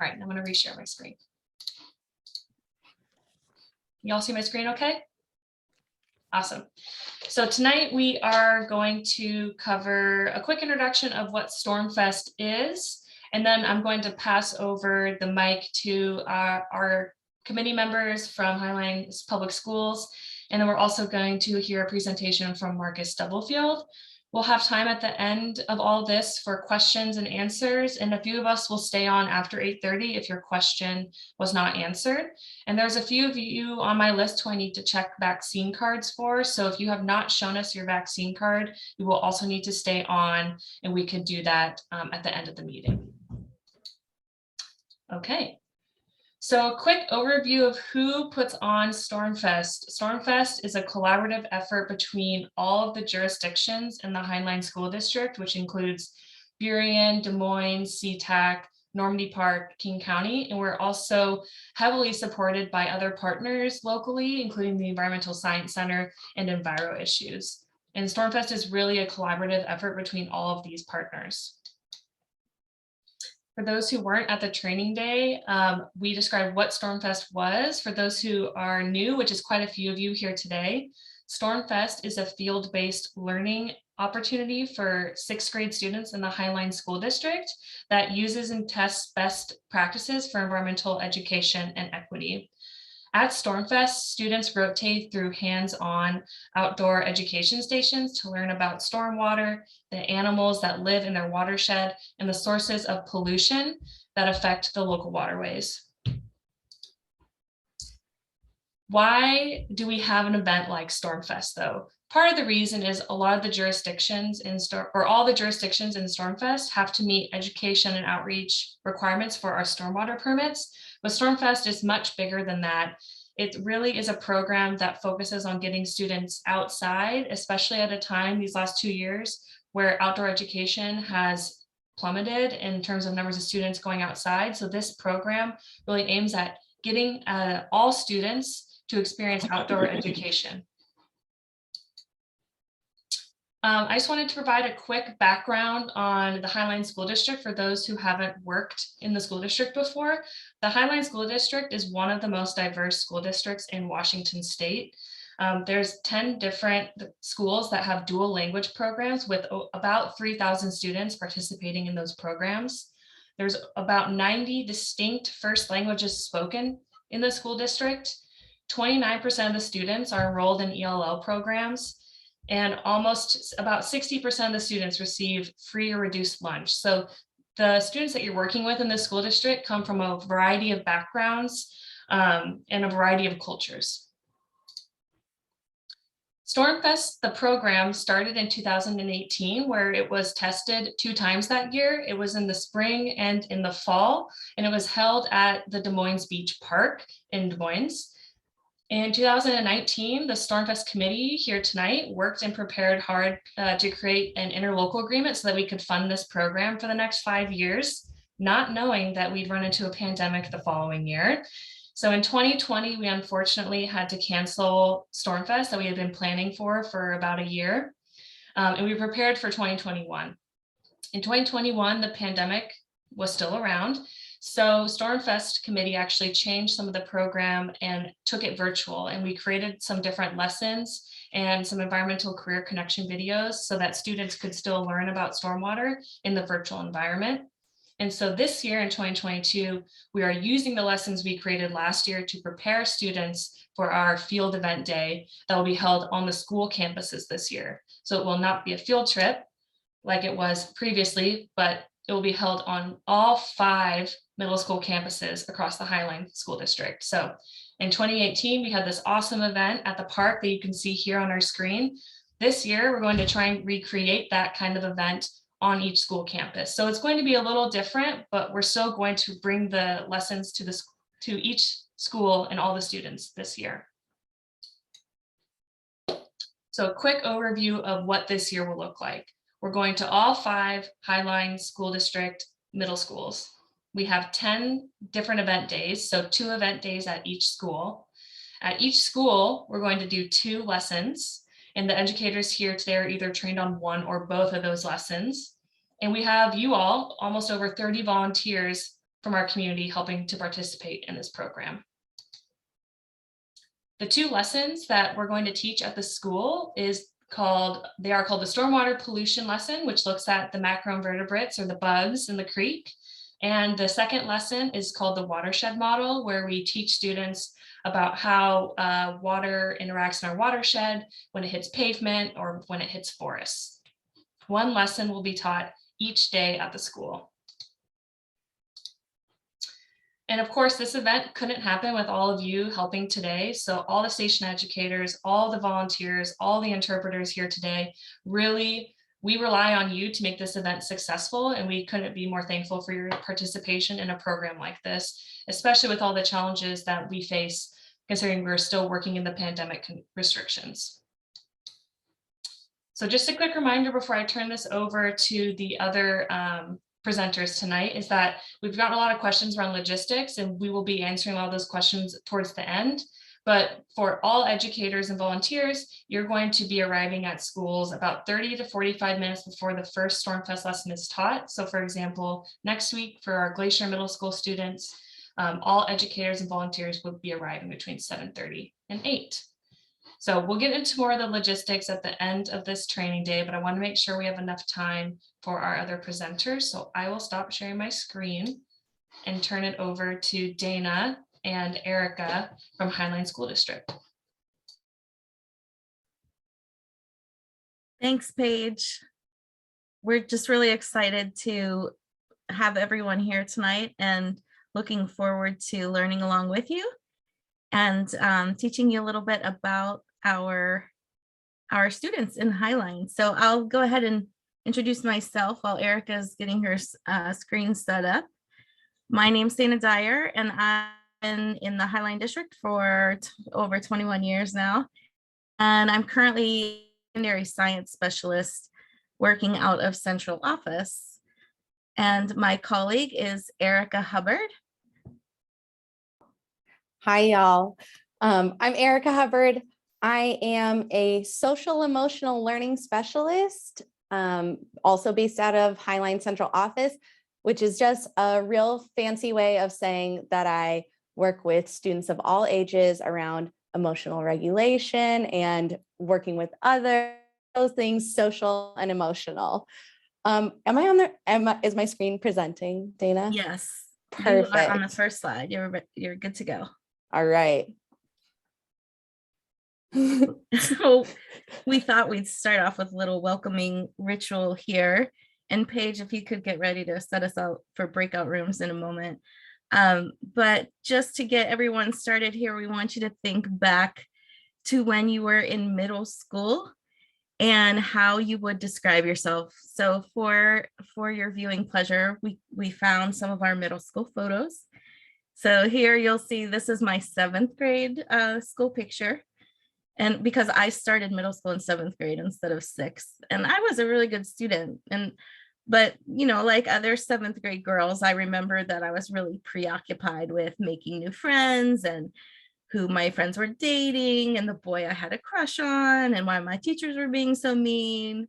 All right, I'm going to reshare my screen. You all see my screen okay? Awesome. So tonight we are going to cover a quick introduction of what StormFest is, and then I'm going to pass over the mic to our committee members from Highline Public Schools, and then we're also going to hear a presentation from Marcus Stubblefield. We'll have time at the end of all this for questions and answers, and a few of us will stay on after 8:30 if your question was not answered. And there's a few of you on my list who I need to check vaccine cards for. So if you have not shown us your vaccine card, you will also need to stay on, and we could do that at the end of the meeting. Okay. So a quick overview of who puts on StormFest. StormFest is a collaborative effort between all of the jurisdictions in the Highline School District, which includes Burien, Des Moines, SeaTac, Normandy Park, King County, and we're also heavily supported by other partners locally, including the Environmental Science Center and Enviro Issues. And StormFest is really a collaborative effort between all of these partners. For those who weren't at the training day, we described what StormFest was. For those who are new, which is quite a few of you here today, StormFest is a field-based learning opportunity for 6th grade students in the Highline School District that uses and tests best practices for environmental education and equity. At StormFest, students rotate through hands-on outdoor education stations to learn about stormwater, the animals that live in their watershed, and the sources of pollution that affect the local waterways. Why do we have an event like StormFest though? Part of the reason is a lot of the jurisdictions all the jurisdictions in StormFest have to meet education and outreach requirements for our stormwater permits. But StormFest is much bigger than that. It really is a program that focuses on getting students outside, especially at a time these last 2 years where outdoor education has plummeted in terms of numbers of students going outside. So this program really aims at getting all students to experience outdoor education. I just wanted to provide a quick background on the Highline School District for those who haven't worked in the school district before. The Highline School District is one of the most diverse school districts in Washington State. There's 10 different schools that have dual language programs with about 3,000 students participating in those programs. There's about 90 distinct first languages spoken in the school district. 29% of the students are enrolled in ELL programs, and almost about 60% of the students receive free or reduced lunch. So the students that you're working with in the school district come from a variety of backgrounds and a variety of cultures. StormFest, the program, started in 2018, where it was tested 2 times that year. It was in the spring and in the fall, and it was held at the Des Moines Beach Park in Des Moines. In 2019, the StormFest committee here tonight worked and prepared hard to create an interlocal agreement so that we could fund this program for the next 5 years, not knowing that we'd run into a pandemic the following year. So in 2020, we unfortunately had to cancel StormFest that we had been planning for about a year, and we prepared for 2021. In 2021, the pandemic was still around. So StormFest committee actually changed some of the program and took it virtual, and we created some different lessons and some environmental career connection videos so that students could still learn about stormwater in the virtual environment. And so this year in 2022, we are using the lessons we created last year to prepare students for our field event day that will be held on the school campuses this year. So it will not be a field trip like it was previously, but it will be held on all 5 middle school campuses across the Highline School District. So in 2018, we had this awesome event at the park that you can see here on our screen. This year, we're going to try and recreate that kind of event on each school campus. So it's going to be a little different, but we're still going to bring the lessons to each school and all the students this year. So a quick overview of what this year will look like. We're going to all 5 Highline School District middle schools. We have 10 different event days, so 2 event days at each school. At each school, we're going to do 2 lessons, and the educators here today are either trained on 1 or both of those lessons. And we have you all, almost over 30 volunteers from our community helping to participate in this program. The 2 lessons that we're going to teach at the school they are called the stormwater pollution lesson, which looks at the macroinvertebrates or the bugs in the creek. And the second lesson is called the watershed model, where we teach students about how water interacts in our watershed when it hits pavement or when it hits forests. 1 lesson will be taught each day at the school. And of course, this event couldn't happen with all of you helping today. So all the station educators, all the volunteers, all the interpreters here today, really, we rely on you to make this event successful. And we couldn't be more thankful for your participation in a program like this, especially with all the challenges that we face, considering we're still working in the pandemic restrictions. So just a quick reminder before I turn this over to the other presenters tonight is that we've gotten a lot of questions around logistics, and we will be answering all those questions towards the end. But for all educators and volunteers, you're going to be arriving at schools about 30 to 45 minutes before the first StormFest lesson is taught. So for example, next week for our Glacier Middle School students, all educators and volunteers will be arriving between 7:30 and 8. So we'll get into more of the logistics at the end of this training day, but I want to make sure we have enough time for our other presenters. So I will stop sharing my screen and turn it over to Dana and Erika from Highline School District. Thanks, Paige. We're just really excited to have everyone here tonight and looking forward to learning along with you and teaching you a little bit about our students in Highline. So I'll go ahead and introduce myself while Erika is getting her screen set up. My name's Dana Dyer, and I've been in the Highline District for over 21 years now. And I'm currently a secondary science specialist working out of central office. And my colleague is Erika Hubbard. Hi, y'all. I'm Erika Hubbard. I am a social emotional learning specialist, also based out of Highline Central Office, which is just a real fancy way of saying that I work with students of all ages around emotional regulation and working with other those things, social and emotional. Am I on there? Is my screen presenting, Dana? Yes. Perfect. You are on the first slide. You're good to go. All right. So we thought we'd start off with a little welcoming ritual here. And Paige, if you could get ready to set us out for breakout rooms in a moment. But just to get everyone started here, we want you to think back to when you were in middle school and how you would describe yourself. So for your viewing pleasure, we found some of our middle school photos. So here you'll see this is my 7th grade school picture. And because I started middle school in 7th grade instead of 6th, and I was a really good student. But you know, like other 7th grade girls, I remember that I was really preoccupied with making new friends and who my friends were dating and the boy I had a crush on and why my teachers were being so mean.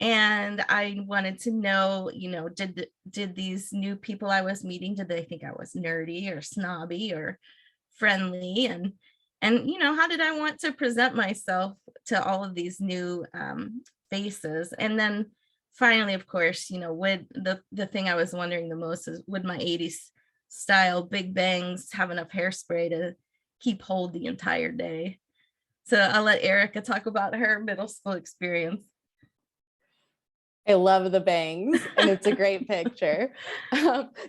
And I wanted to know, you know, did these new people I was meeting, did they think I was nerdy or snobby or friendly? And you know, how did I want to present myself to all of these new faces? And then finally, of course, you know, would the thing I was wondering the most is, would my 80s style big bangs have enough hairspray to keep hold the entire day? So I'll let Erika talk about her middle school experience. I love the bangs, and it's a great picture.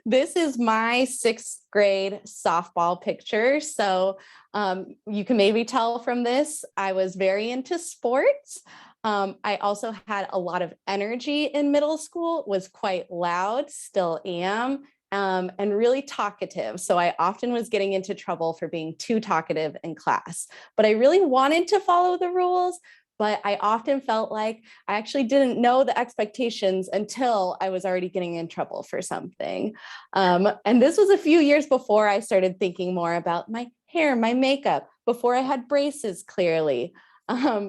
This is my 6th grade softball picture. So you can maybe tell from this, I was very into sports. I also had a lot of energy in middle school, was quite loud, still am, and really talkative. So I often was getting into trouble for being too talkative in class, but I really wanted to follow the rules. But I often felt like I actually didn't know the expectations until I was already getting in trouble for something. And this was a few years before I started thinking more about my hair, my makeup, before I had braces clearly.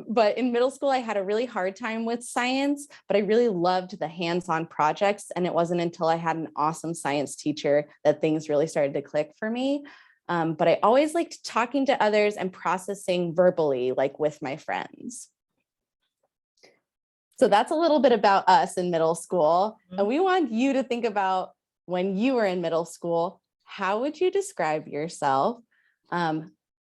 But in middle school, I had a really hard time with science, but I really loved the hands-on projects. And it wasn't until I had an awesome science teacher that things really started to click for me. But I always liked talking to others and processing verbally, like with my friends. So that's a little bit about us in middle school. And we want you to think about when you were in middle school, how would you describe yourself?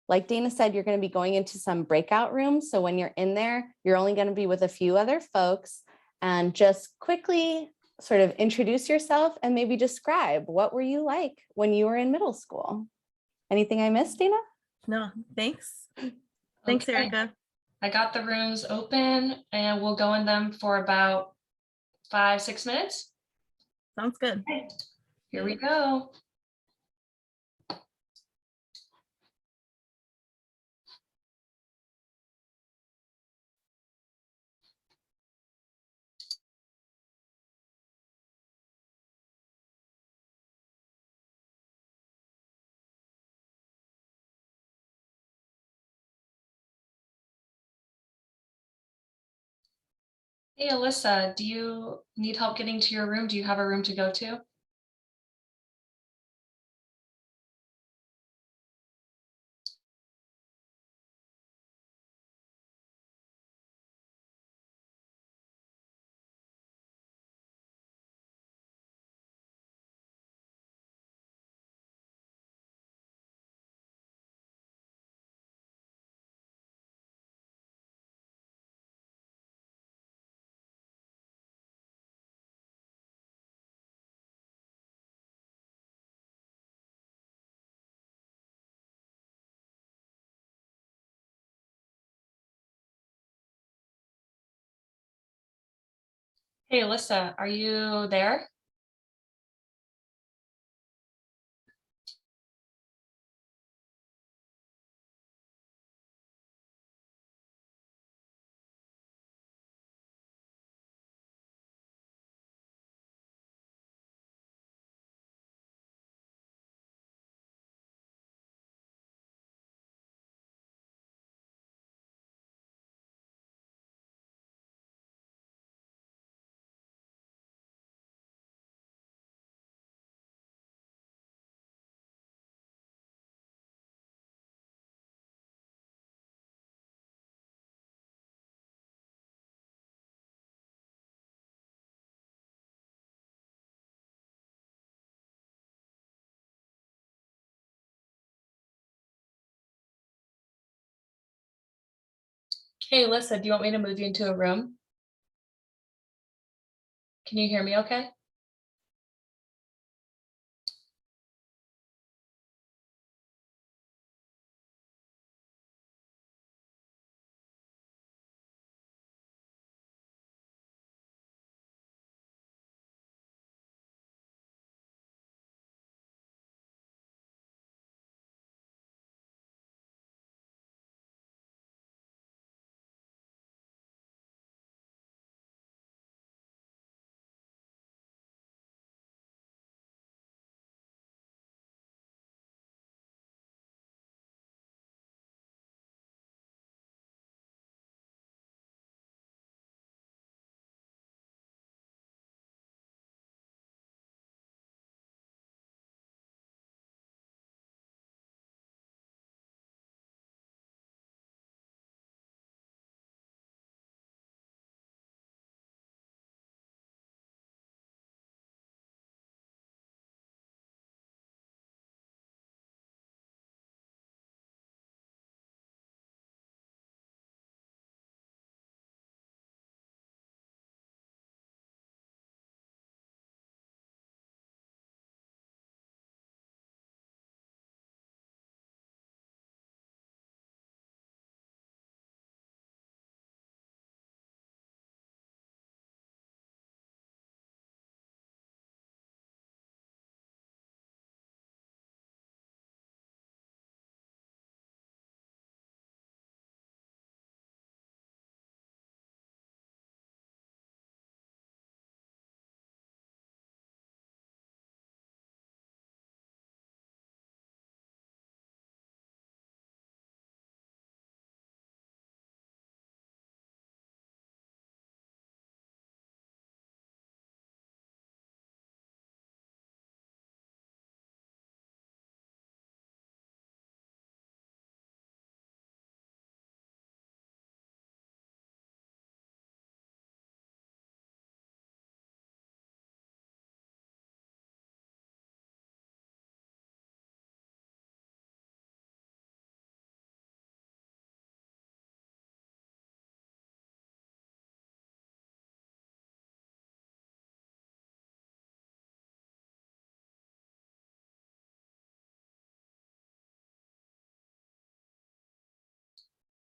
Like Dana said, you're going to be going into some breakout rooms. So when you're in there, you're only going to be with a few other folks, and just quickly sort of introduce yourself and maybe describe what were you like when you were in middle school. Anything I missed, Dana? No, thanks. Thanks, Okay. Erika. I got the rooms open and we'll go in them for about 5-6 minutes. Sounds good. Okay, here we go. Hey, Alyssa, do you need help getting to your room? Do you have a room to go to? Hey, Alyssa, are you there? Hey, Alyssa, do you want me to move you into a room? Can you hear me okay?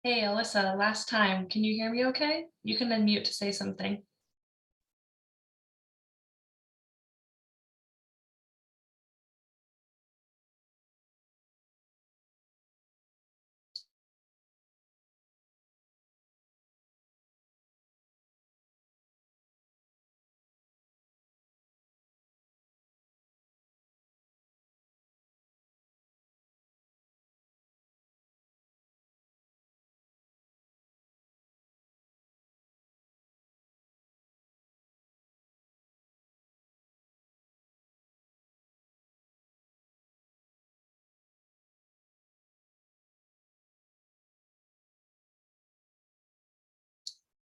Hey, Alyssa, last time, can you hear me okay? You can unmute to say something.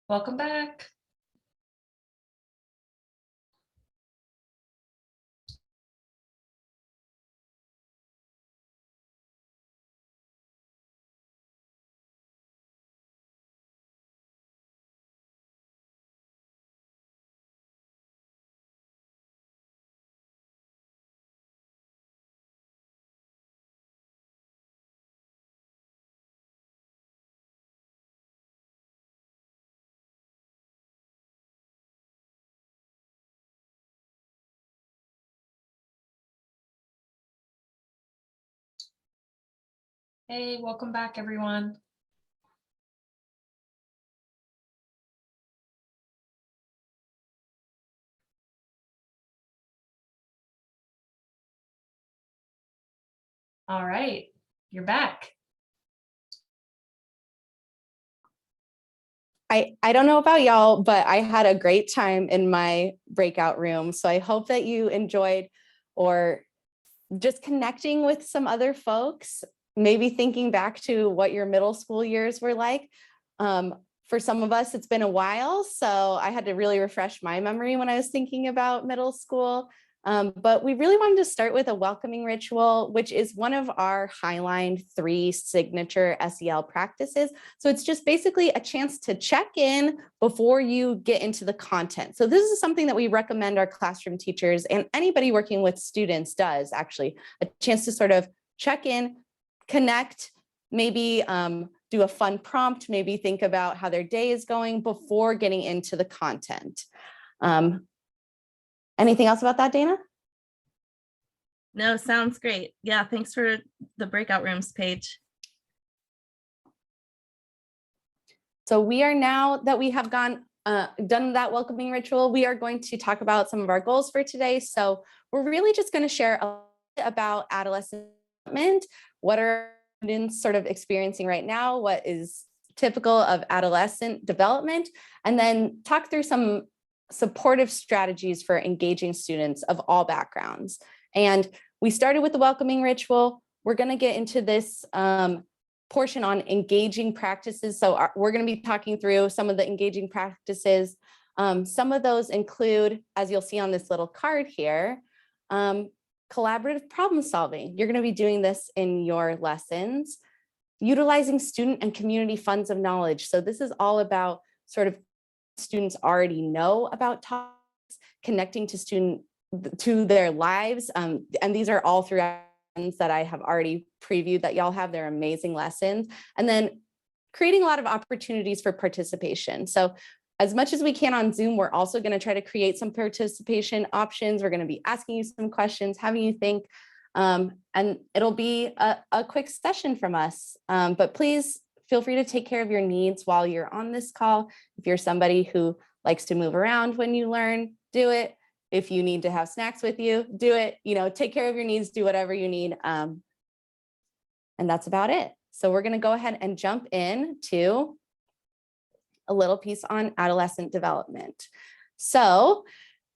Welcome back. Hey, welcome back, everyone. All right, you're back. I don't know about y'all, but I had a great time in my breakout room. So I hope that you enjoyed or just connecting with some other folks, maybe thinking back to what your middle school years were like. For some of us, it's been a while, so I had to really refresh my memory when I was thinking about middle school. But we really wanted to start with a welcoming ritual, which is one of our Highline 3 signature SEL practices. So it's just basically a chance to check in before you get into the content. So this is something that we recommend our classroom teachers and anybody working with students does, actually, a chance to sort of check in, connect, maybe do a fun prompt, maybe think about how their day is going before getting into the content. Anything else about that, Dana? No, sounds great. Yeah, thanks for the breakout rooms page. So we are, now that we have done that welcoming ritual, we are going to talk about some of our goals for today. So we're really just going to share a bit about adolescent development, what are students sort of experiencing right now, what is typical of adolescent development, and then talk through some supportive strategies for engaging students of all backgrounds. And we started with the welcoming ritual. We're going to get into this portion on engaging practices. So we're going to be talking through some of the engaging practices. Some of those include, as you'll see on this little card here, collaborative problem solving. You're going to be doing this in your lessons. Utilizing student and community funds of knowledge. So this is all about sort of students already know about topics, connecting to their lives. And these are all throughout that I have already previewed that y'all have. They're amazing lessons. And then creating a lot of opportunities for participation. So as much as we can on Zoom, we're also going to try to create some participation options. We're going to be asking you some questions, having you think, and it'll be a quick session from us. But please feel free to take care of your needs while you're on this call. If you're somebody who likes to move around when you learn, do it. If you need to have snacks with you, do it. Take care of your needs, do whatever you need. And that's about it. So we're going to go ahead and jump into a little piece on adolescent development. So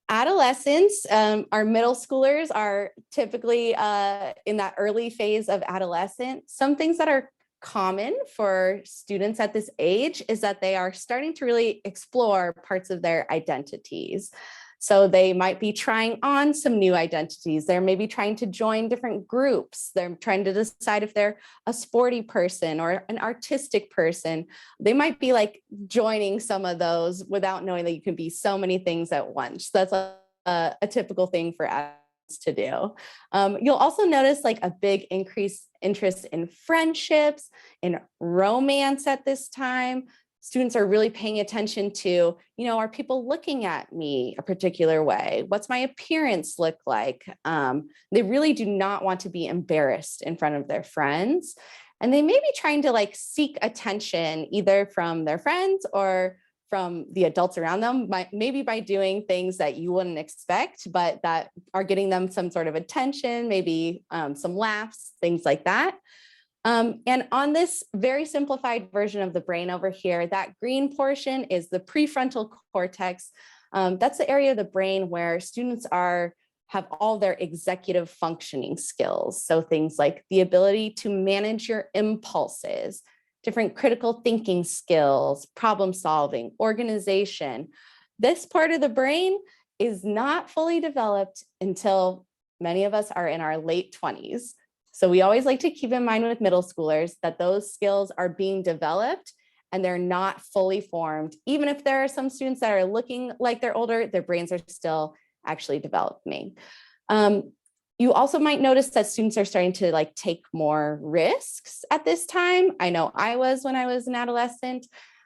adolescents, our middle schoolers are typically in that early phase of adolescence. Some things that are common for students at this age is that they are starting to really explore parts of their identities. So they might be trying on some new identities. They're maybe trying to join different groups. They're trying to decide if they're a sporty person or an artistic person. They might be like joining some of those without knowing that you can be so many things at once. That's a typical thing for to do. You'll also notice like a big increased interest in friendships, in romance at this time. Students are really paying attention to, are people looking at me a particular way? What's my appearance look like? They really do not want to be embarrassed in front of their friends. And they may be trying to like seek attention either from their friends or from the adults around them, maybe by doing things that you wouldn't expect, but that are getting them some sort of attention, maybe some laughs, things like that. And on this very simplified version of the brain over here, that green portion is the prefrontal cortex. That's the area of the brain where students have all their executive functioning skills. So things like the ability to manage your impulses, different critical thinking skills, problem solving, organization. This part of the brain is not fully developed until many of us are in our late 20s. So we always like to keep in mind with middle schoolers that those skills are being developed and they're not fully formed. Even if there are some students that are looking like they're older, their brains are still actually developing. You also might notice that students are starting to like take more risks at this time. I know I was when I was an adolescent.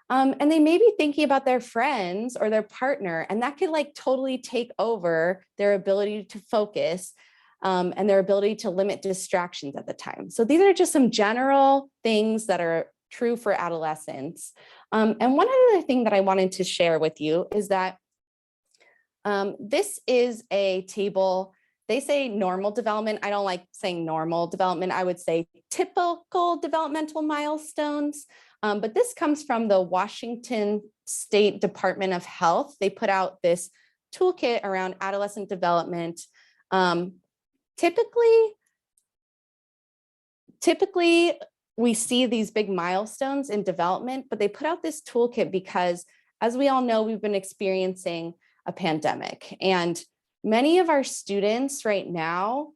And they may be thinking about their friends or their partner, and that could like totally take over their ability to focus and their ability to limit distractions at the time. So these are just some general things that are true for adolescents. And one other thing that I wanted to share with you is that this is a table. They say normal development. I don't like saying normal development. I would say typical developmental milestones. But this comes from the Washington State Department of Health. They put out this toolkit around adolescent development. Typically, we see these big milestones in development, but they put out this toolkit because, as we all know, we've been experiencing a pandemic. And many of our students right now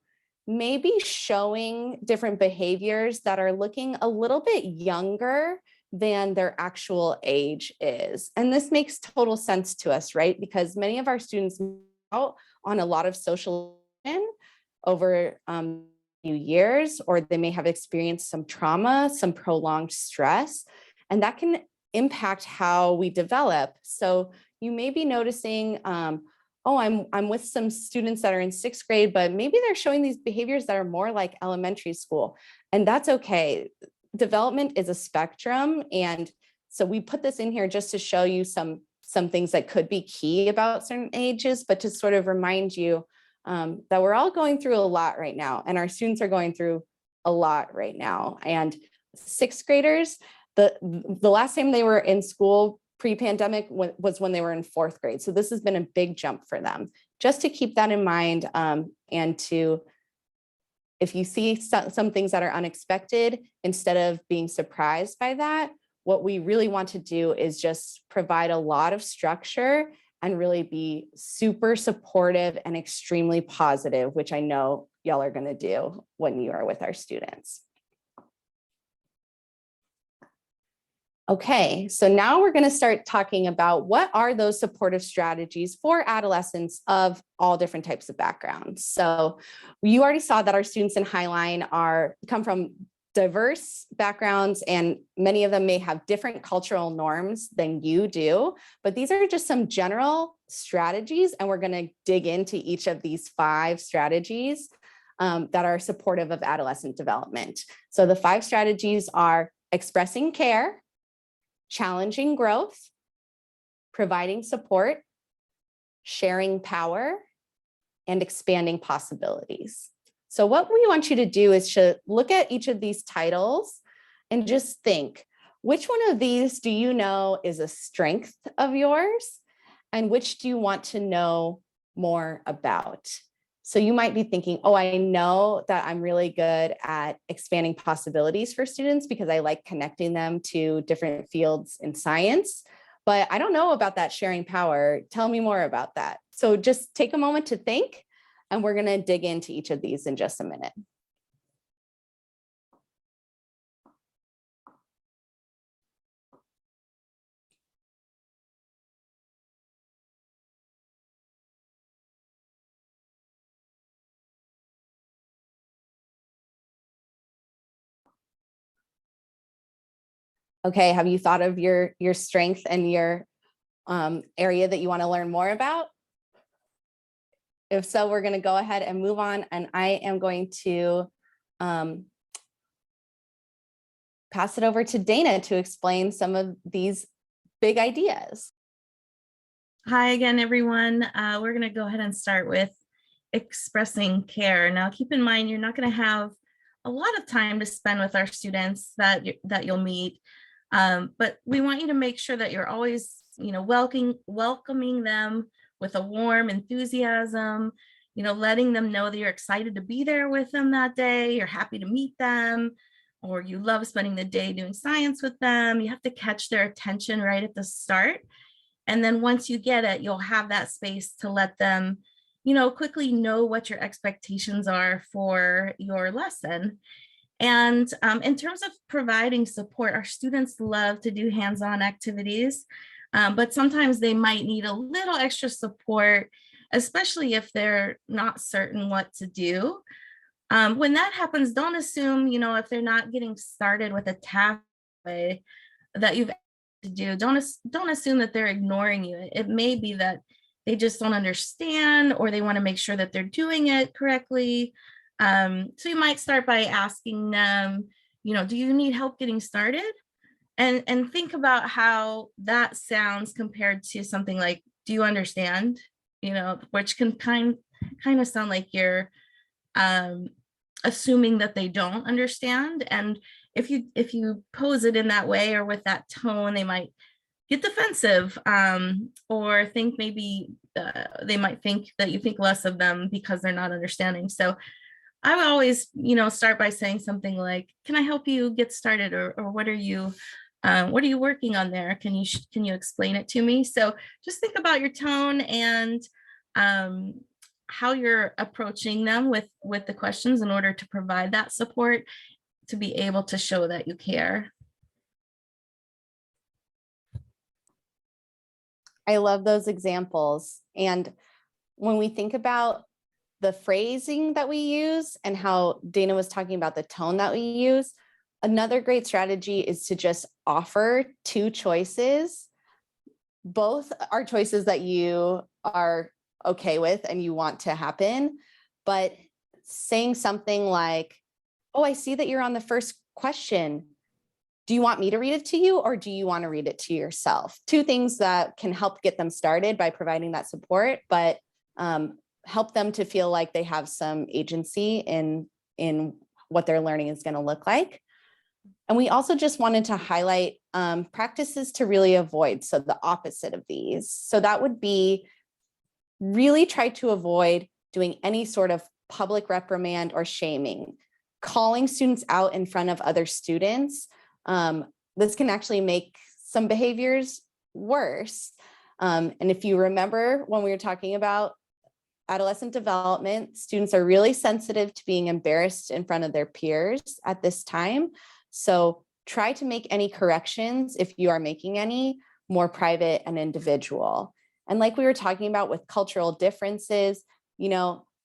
may be showing different behaviors that are looking a little bit younger than their actual age is. And this makes total sense to us, right? Because many of our students out on a lot of social over few years, or they may have experienced some trauma, some prolonged stress, and that can impact how we develop. So you may be noticing, oh, I'm with some students that are in 6th grade, but maybe they're showing these behaviors that are more like elementary school, and that's okay. Development is a spectrum, and so we put this in here just to show you some things that could be key about certain ages, but to sort of remind you that we're all going through a lot right now, and our students are going through a lot right now. And 6th graders, the last time they were in school pre-pandemic was when they were in 4th grade. So this has been a big jump for them. Just to keep that in mind, and to, if you see some things that are unexpected, instead of being surprised by that, what we really want to do is just provide a lot of structure and really be super supportive and extremely positive, which I know y'all are going to do when you are with our students. Okay, so now we're going to start talking about what are those supportive strategies for adolescents of all different types of backgrounds. So you already saw that our students in Highline come from diverse backgrounds, and many of them may have different cultural norms than you do, but these are just some general strategies, and we're going to dig into each of these 5 strategies that are supportive of adolescent development. So the 5 strategies are expressing care, challenging growth, providing support, sharing power, and expanding possibilities. So what we want you to do is to look at each of these titles and just think, which one of these do you know is a strength of yours? And which do you want to know more about? So you might be thinking, oh, I know that I'm really good at expanding possibilities for students because I like connecting them to different fields in science, but I don't know about that sharing power. Tell me more about that. So just take a moment to think, and we're going to dig into each of these in just a minute. Okay, have you thought of your strength and your area that you want to learn more about? If so, we're going to go ahead and move on, and I am going to pass it over to Dana to explain some of these big ideas. Hi again, everyone. We're going to go ahead and start with expressing care. Now, keep in mind, you're not going to have a lot of time to spend with our students that you'll meet, but we want you to make sure that you're always, welcoming them with a warm enthusiasm, letting them know that you're excited to be there with them that day, you're happy to meet them, or you love spending the day doing science with them. You have to catch their attention right at the start. And then once you get it, you'll have that space to let them, quickly know what your expectations are for your lesson. And in terms of providing support, our students love to do hands-on activities, but sometimes they might need a little extra support, especially if they're not certain what to do. When that happens, don't assume, if they're not getting started with a task that you've to do, don't assume that they're ignoring you. It may be that they just don't understand, or they want to make sure that they're doing it correctly. So you might start by asking them, do you need help getting started? And think about how that sounds compared to something like, do you understand? Which can kind of sound like you're assuming that they don't understand. And if you pose it in that way or with that tone, they might get defensive, or think maybe they might think that you think less of them because they're not understanding. So I would always, start by saying something like, "Can I help you get started?" Or "What are you working on there? Can you explain it to me?" So just think about your tone and how you're approaching them with the questions in order to provide that support, to be able to show that you care. I love those examples. And when we think about the phrasing that we use and how Dana was talking about the tone that we use, another great strategy is to just offer two choices. Both are choices that you are okay with and you want to happen, but saying something like, "Oh, I see that you're on the first question. Do you want me to read it to you, or do you want to read it to yourself?" Two things that can help get them started by providing that support, but help them to feel like they have some agency in what their learning is going to look like. And we also just wanted to highlight practices to really avoid. So the opposite of these. So that would be really try to avoid doing any sort of public reprimand or shaming, calling students out in front of other students. This can actually make some behaviors worse. And if you remember when we were talking about adolescent development, students are really sensitive to being embarrassed in front of their peers at this time. So try to make any corrections, if you are making any, more private and individual. And like we were talking about with cultural differences,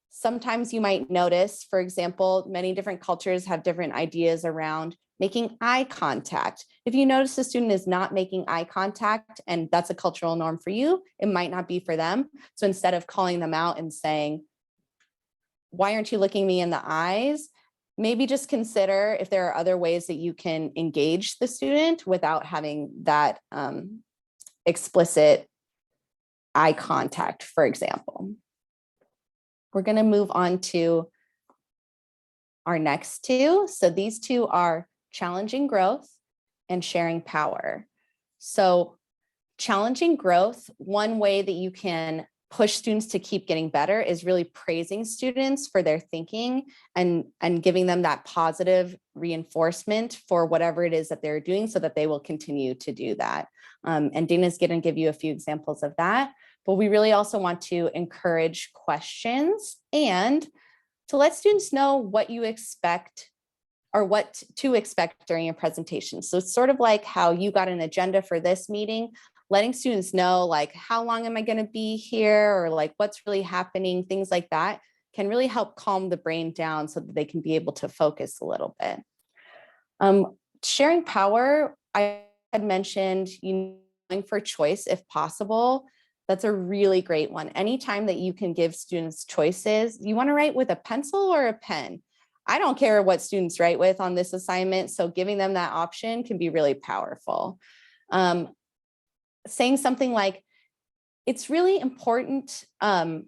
sometimes you might notice, for example, many different cultures have different ideas around making eye contact. If you notice a student is not making eye contact and that's a cultural norm for you, it might not be for them. So instead of calling them out and saying, "Why aren't you looking me in the eyes?" maybe just consider if there are other ways that you can engage the student without having that explicit eye contact, for example. We're going to move on to our next two. So these two are challenging growth and sharing power. So challenging growth, one way that you can push students to keep getting better is really praising students for their thinking and giving them that positive reinforcement for whatever it is that they're doing so that they will continue to do that. And Dana's going to give you a few examples of that. But we really also want to encourage questions and to let students know what you expect or what to expect during your presentation. So it's sort of like how you got an agenda for this meeting, letting students know, like, how long am I going to be here, or like what's really happening, things like that can really help calm the brain down so that they can be able to focus a little bit. Sharing power, I had mentioned, going for choice if possible. That's a really great one. Anytime that you can give students choices, you want to write with a pencil or a pen. I don't care what students write with on this assignment, so giving them that option can be really powerful. Saying something like, it's really important. Okay,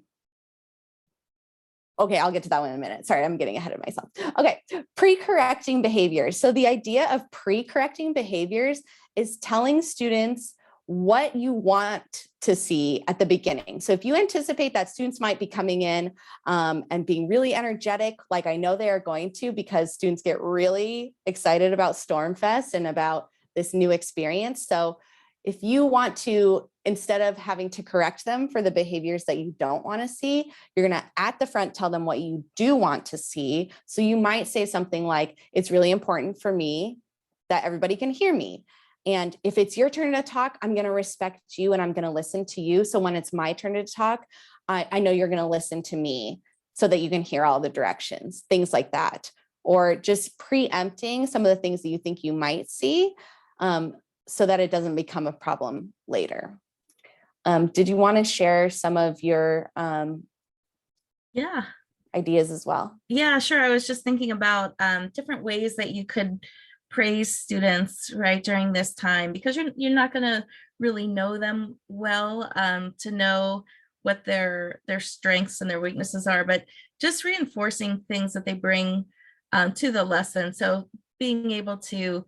I'll get to that one in a minute. Sorry, I'm getting ahead of myself. Okay, pre-correcting behaviors. So the idea of pre-correcting behaviors is telling students what you want to see at the beginning. So if you anticipate that students might be coming in and being really energetic, like I know they are going to, because students get really excited about StormFest and about this new experience. So if you want to, instead of having to correct them for the behaviors that you don't want to see, you're going to at the front tell them what you do want to see. So you might say something like, it's really important for me that everybody can hear me. And if it's your turn to talk, I'm going to respect you and I'm going to listen to you. So when it's my turn to talk, I know you're going to listen to me so that you can hear all the directions, things like that. Or just preempting some of the things that you think you might see, so that it doesn't become a problem later. Did you want to share some of your ideas as well? Yeah, sure. I was just thinking about different ways that you could praise students right during this time, because you're not going to really know them well to know what their strengths and their weaknesses are, but just reinforcing things that they bring to the lesson. So being able to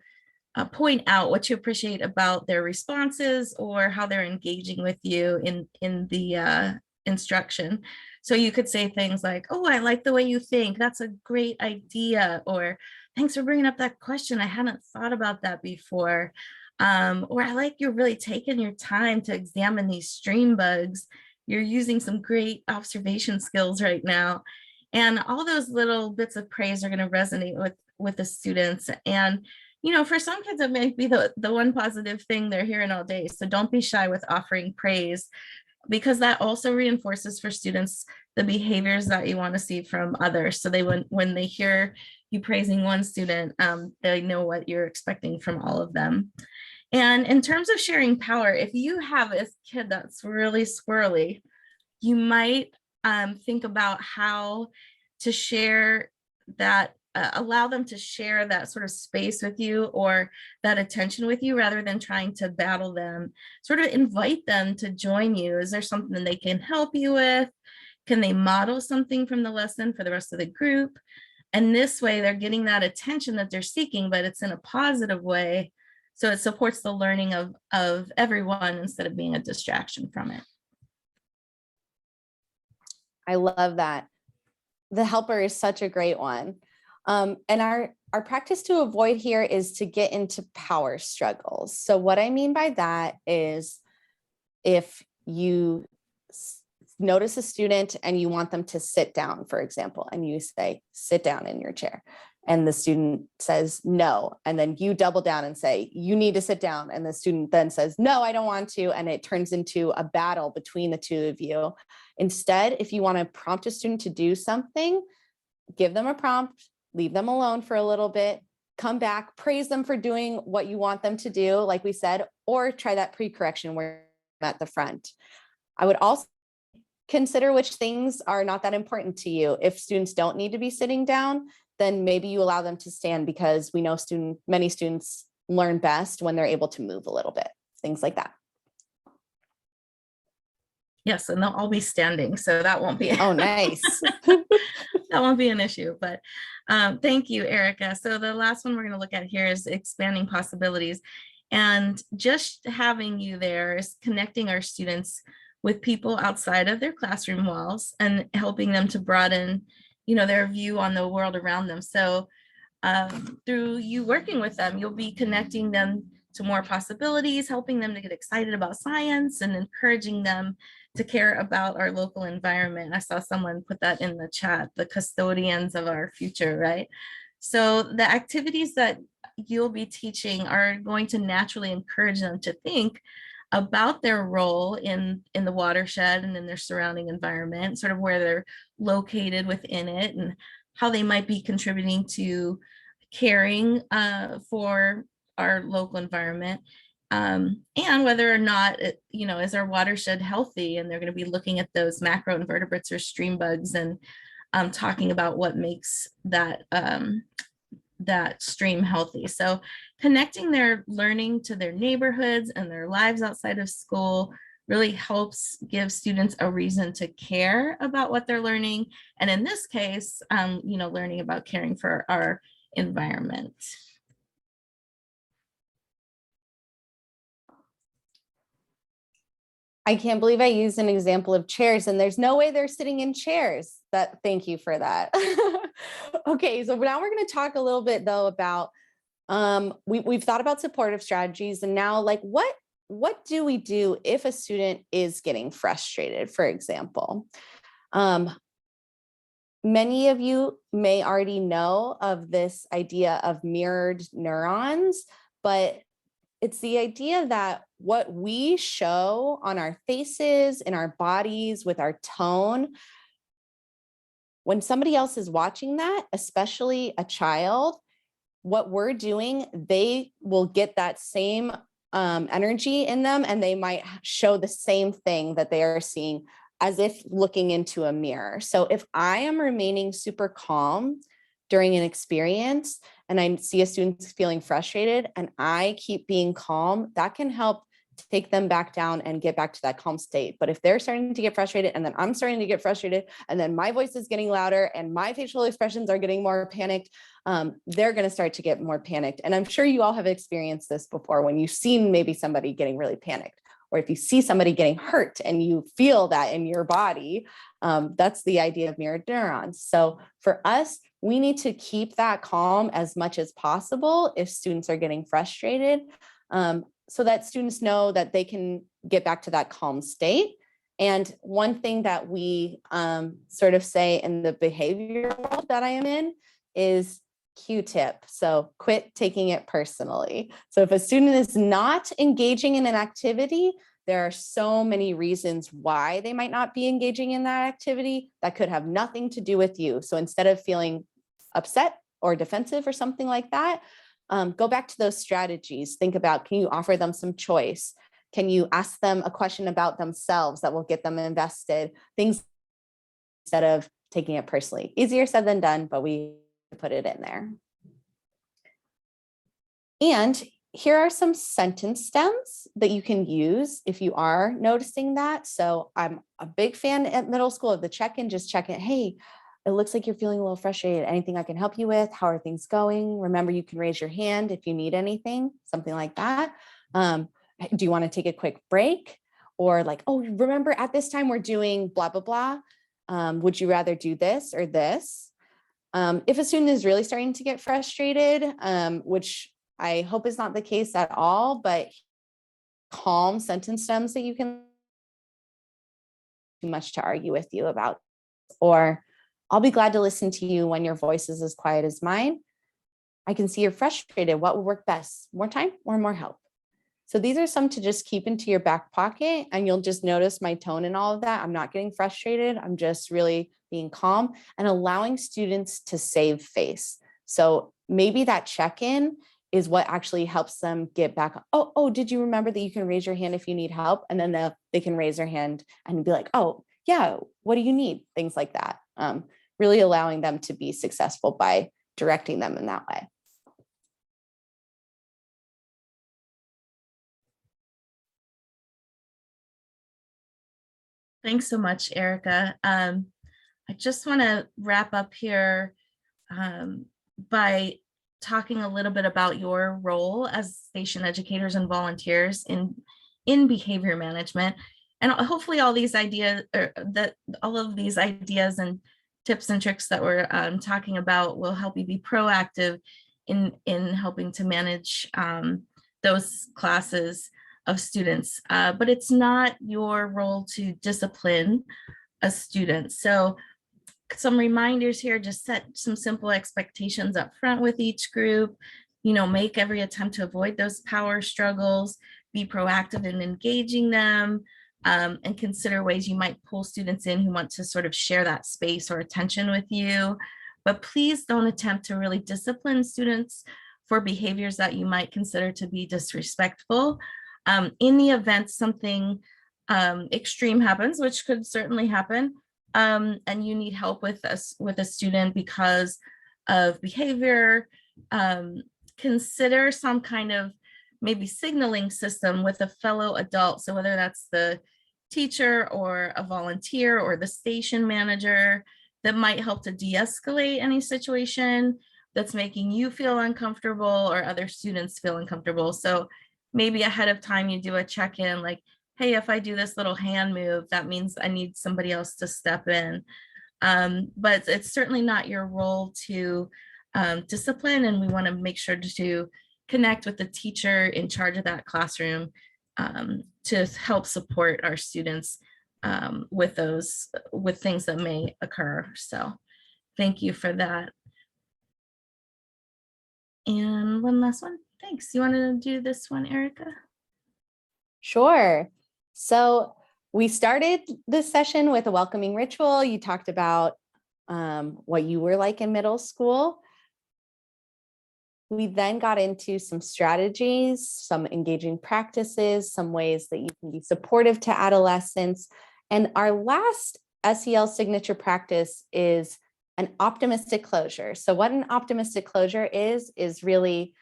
point out what you appreciate about their responses or how they're engaging with you in the instruction. So you could say things like, oh, I like the way you think. That's a great idea. Or thanks for bringing up that question. I hadn't thought about that before. Or I like you're really taking your time to examine these stream bugs. You're using some great observation skills right now. And all those little bits of praise are going to resonate with the students. And for some kids, it may be the one positive thing they're hearing all day. So don't be shy with offering praise, because that also reinforces for students the behaviors that you want to see from others. So when they hear you praising one student, they know what you're expecting from all of them. And in terms of sharing power, if you have a kid that's really squirrely, you might think about how to share that, allow them to share that sort of space with you or that attention with you, rather than trying to battle them. Sort of invite them to join you. Is there something they can help you with? Can they model something from the lesson for the rest of the group? And this way they're getting that attention that they're seeking, but it's in a positive way. So it supports the learning of everyone instead of being a distraction from it. I love that. The helper is such a great one. And our practice to avoid here is to get into power struggles. So what I mean by that is, if you notice a student and you want them to sit down, for example, and you say, sit down in your chair, and the student says no, and then you double down and say, you need to sit down, and the student then says, no, I don't want to, and it turns into a battle between the two of you. Instead, if you want to prompt a student to do something, give them a prompt, leave them alone for a little bit, come back, praise them for doing what you want them to do, like we said, or try that pre-correction where I'm at the front. I would also consider which things are not that important to you. If students don't need to be sitting down, then maybe you allow them to stand, because we know many students learn best when they're able to move a little bit, things like that. Yes, and they'll all be standing, so that won't be. Oh, nice. That won't be an issue, but thank you, Erika. So the last one we're going to look at here is expanding possibilities. And just having you there is connecting our students with people outside of their classroom walls and helping them to broaden, their view on the world around them. So through you working with them, you'll be connecting them to more possibilities, helping them to get excited about science and encouraging them to care about our local environment. I saw someone put that in the chat, the custodians of our future, right? So the activities that you'll be teaching are going to naturally encourage them to think about their role in the watershed and in their surrounding environment, sort of where they're located within it and how they might be contributing to caring for our local environment. and whether or not, is our watershed healthy? And they're going to be looking at those macroinvertebrates or stream bugs and talking about what makes that stream healthy. So connecting their learning to their neighborhoods and their lives outside of school really helps give students a reason to care about what they're learning. And in this case, learning about caring for our environment. I can't believe I used an example of chairs, and there's no way they're sitting in chairs. Thank you for that. Okay, so now we're going to talk a little bit though about we've thought about supportive strategies, and now like what do we do if a student is getting frustrated, for example? Many of you may already know of this idea of mirrored neurons, but it's the idea that what we show on our faces, in our bodies, with our tone, when somebody else is watching that, especially a child, what we're doing, they will get that same energy in them, and they might show the same thing that they are seeing as if looking into a mirror. So if I am remaining super calm during an experience and I see a student feeling frustrated and I keep being calm, that can help take them back down and get back to that calm state. But if they're starting to get frustrated and then I'm starting to get frustrated and then my voice is getting louder and my facial expressions are getting more panicked, they're going to start to get more panicked. And I'm sure you all have experienced this before when you've seen maybe somebody getting really panicked, or if you see somebody getting hurt and you feel that in your body. That's the idea of mirrored neurons. So for us, we need to keep that calm as much as possible if students are getting frustrated, so that students know that they can get back to that calm state. And one thing that we sort of say in the behavioral world that I am in is Q-tip. So quit taking it personally. So if a student is not engaging in an activity, there are so many reasons why they might not be engaging in that activity that could have nothing to do with you. So instead of feeling upset or defensive or something like that, go back to those strategies. Think about, can you offer them some choice? Can you ask them a question about themselves that will get them invested? Things instead of taking it personally. Easier said than done, but we put it in there. And here are some sentence stems that you can use if you are noticing that. So I'm a big fan at middle school of the check-in, just check in. Hey, it looks like you're feeling a little frustrated. Anything I can help you with? How are things going? Remember, you can raise your hand if you need anything, something like that. Do you want to take a quick break? Or like, oh, remember at this time we're doing blah, blah, blah. Would you rather do this or this? If a student is really starting to get frustrated, which I hope is not the case at all, but calm sentence stems that you can too much to argue with you about, or I'll be glad to listen to you when your voice is as quiet as mine. I can see you're frustrated. What would work best? More time or more help? So these are some to just keep into your back pocket, and you'll just notice my tone and all of that. I'm not getting frustrated. I'm just really being calm and allowing students to save face. So maybe that check-in is what actually helps them get back. Oh, did you remember that you can raise your hand if you need help? And then they can raise their hand and be like, oh yeah, what do you need? Things like that. Really allowing them to be successful by directing them in that way. Thanks so much, Erika. I just want to wrap up here by talking a little bit about your role as station educators and volunteers in behavior management. And hopefully all of these ideas and tips and tricks that we're talking about will help you be proactive in helping to manage those classes of students. But it's not your role to discipline a student. So some reminders here, just set some simple expectations up front with each group, make every attempt to avoid those power struggles, be proactive in engaging them, and consider ways you might pull students in who want to sort of share that space or attention with you. But please don't attempt to really discipline students for behaviors that you might consider to be disrespectful. In the event something extreme happens, which could certainly happen, and you need help with a student because of behavior, consider some kind of maybe signaling system with a fellow adult. So whether that's the teacher or a volunteer or the station manager, that might help to de-escalate any situation that's making you feel uncomfortable or other students feel uncomfortable. So maybe ahead of time you do a check-in, like, hey, if I do this little hand move, that means I need somebody else to step in. But it's certainly not your role to discipline, and we want to make sure to connect with the teacher in charge of that classroom to help support our students with things that may occur. So thank you for that. And one last one. Thanks. You want to do this one, Erika? Sure. So we started this session with a welcoming ritual. You talked about what you were like in middle school. We then got into some strategies, some engaging practices, some ways that you can be supportive to adolescents. And our last SEL signature practice is an optimistic closure. So what an optimistic closure is really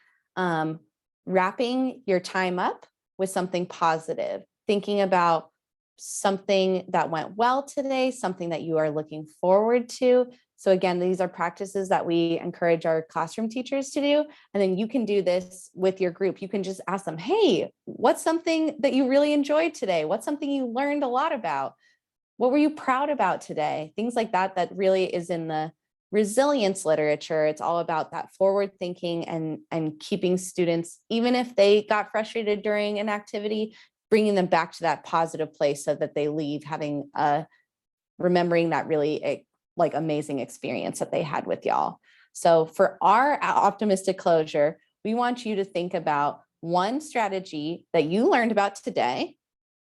wrapping your time up with something positive, thinking about something that went well today, something that you are looking forward to. So again, these are practices that we encourage our classroom teachers to do. And then you can do this with your group. You can just ask them, hey, what's something that you really enjoyed today? What's something you learned a lot about? What were you proud about today? Things like that, that really is in the resilience literature. It's all about that forward thinking and keeping students, even if they got frustrated during an activity, bringing them back to that positive place so that they leave having remembering that really like amazing experience that they had with y'all. So for our optimistic closure, we want you to think about one strategy that you learned about today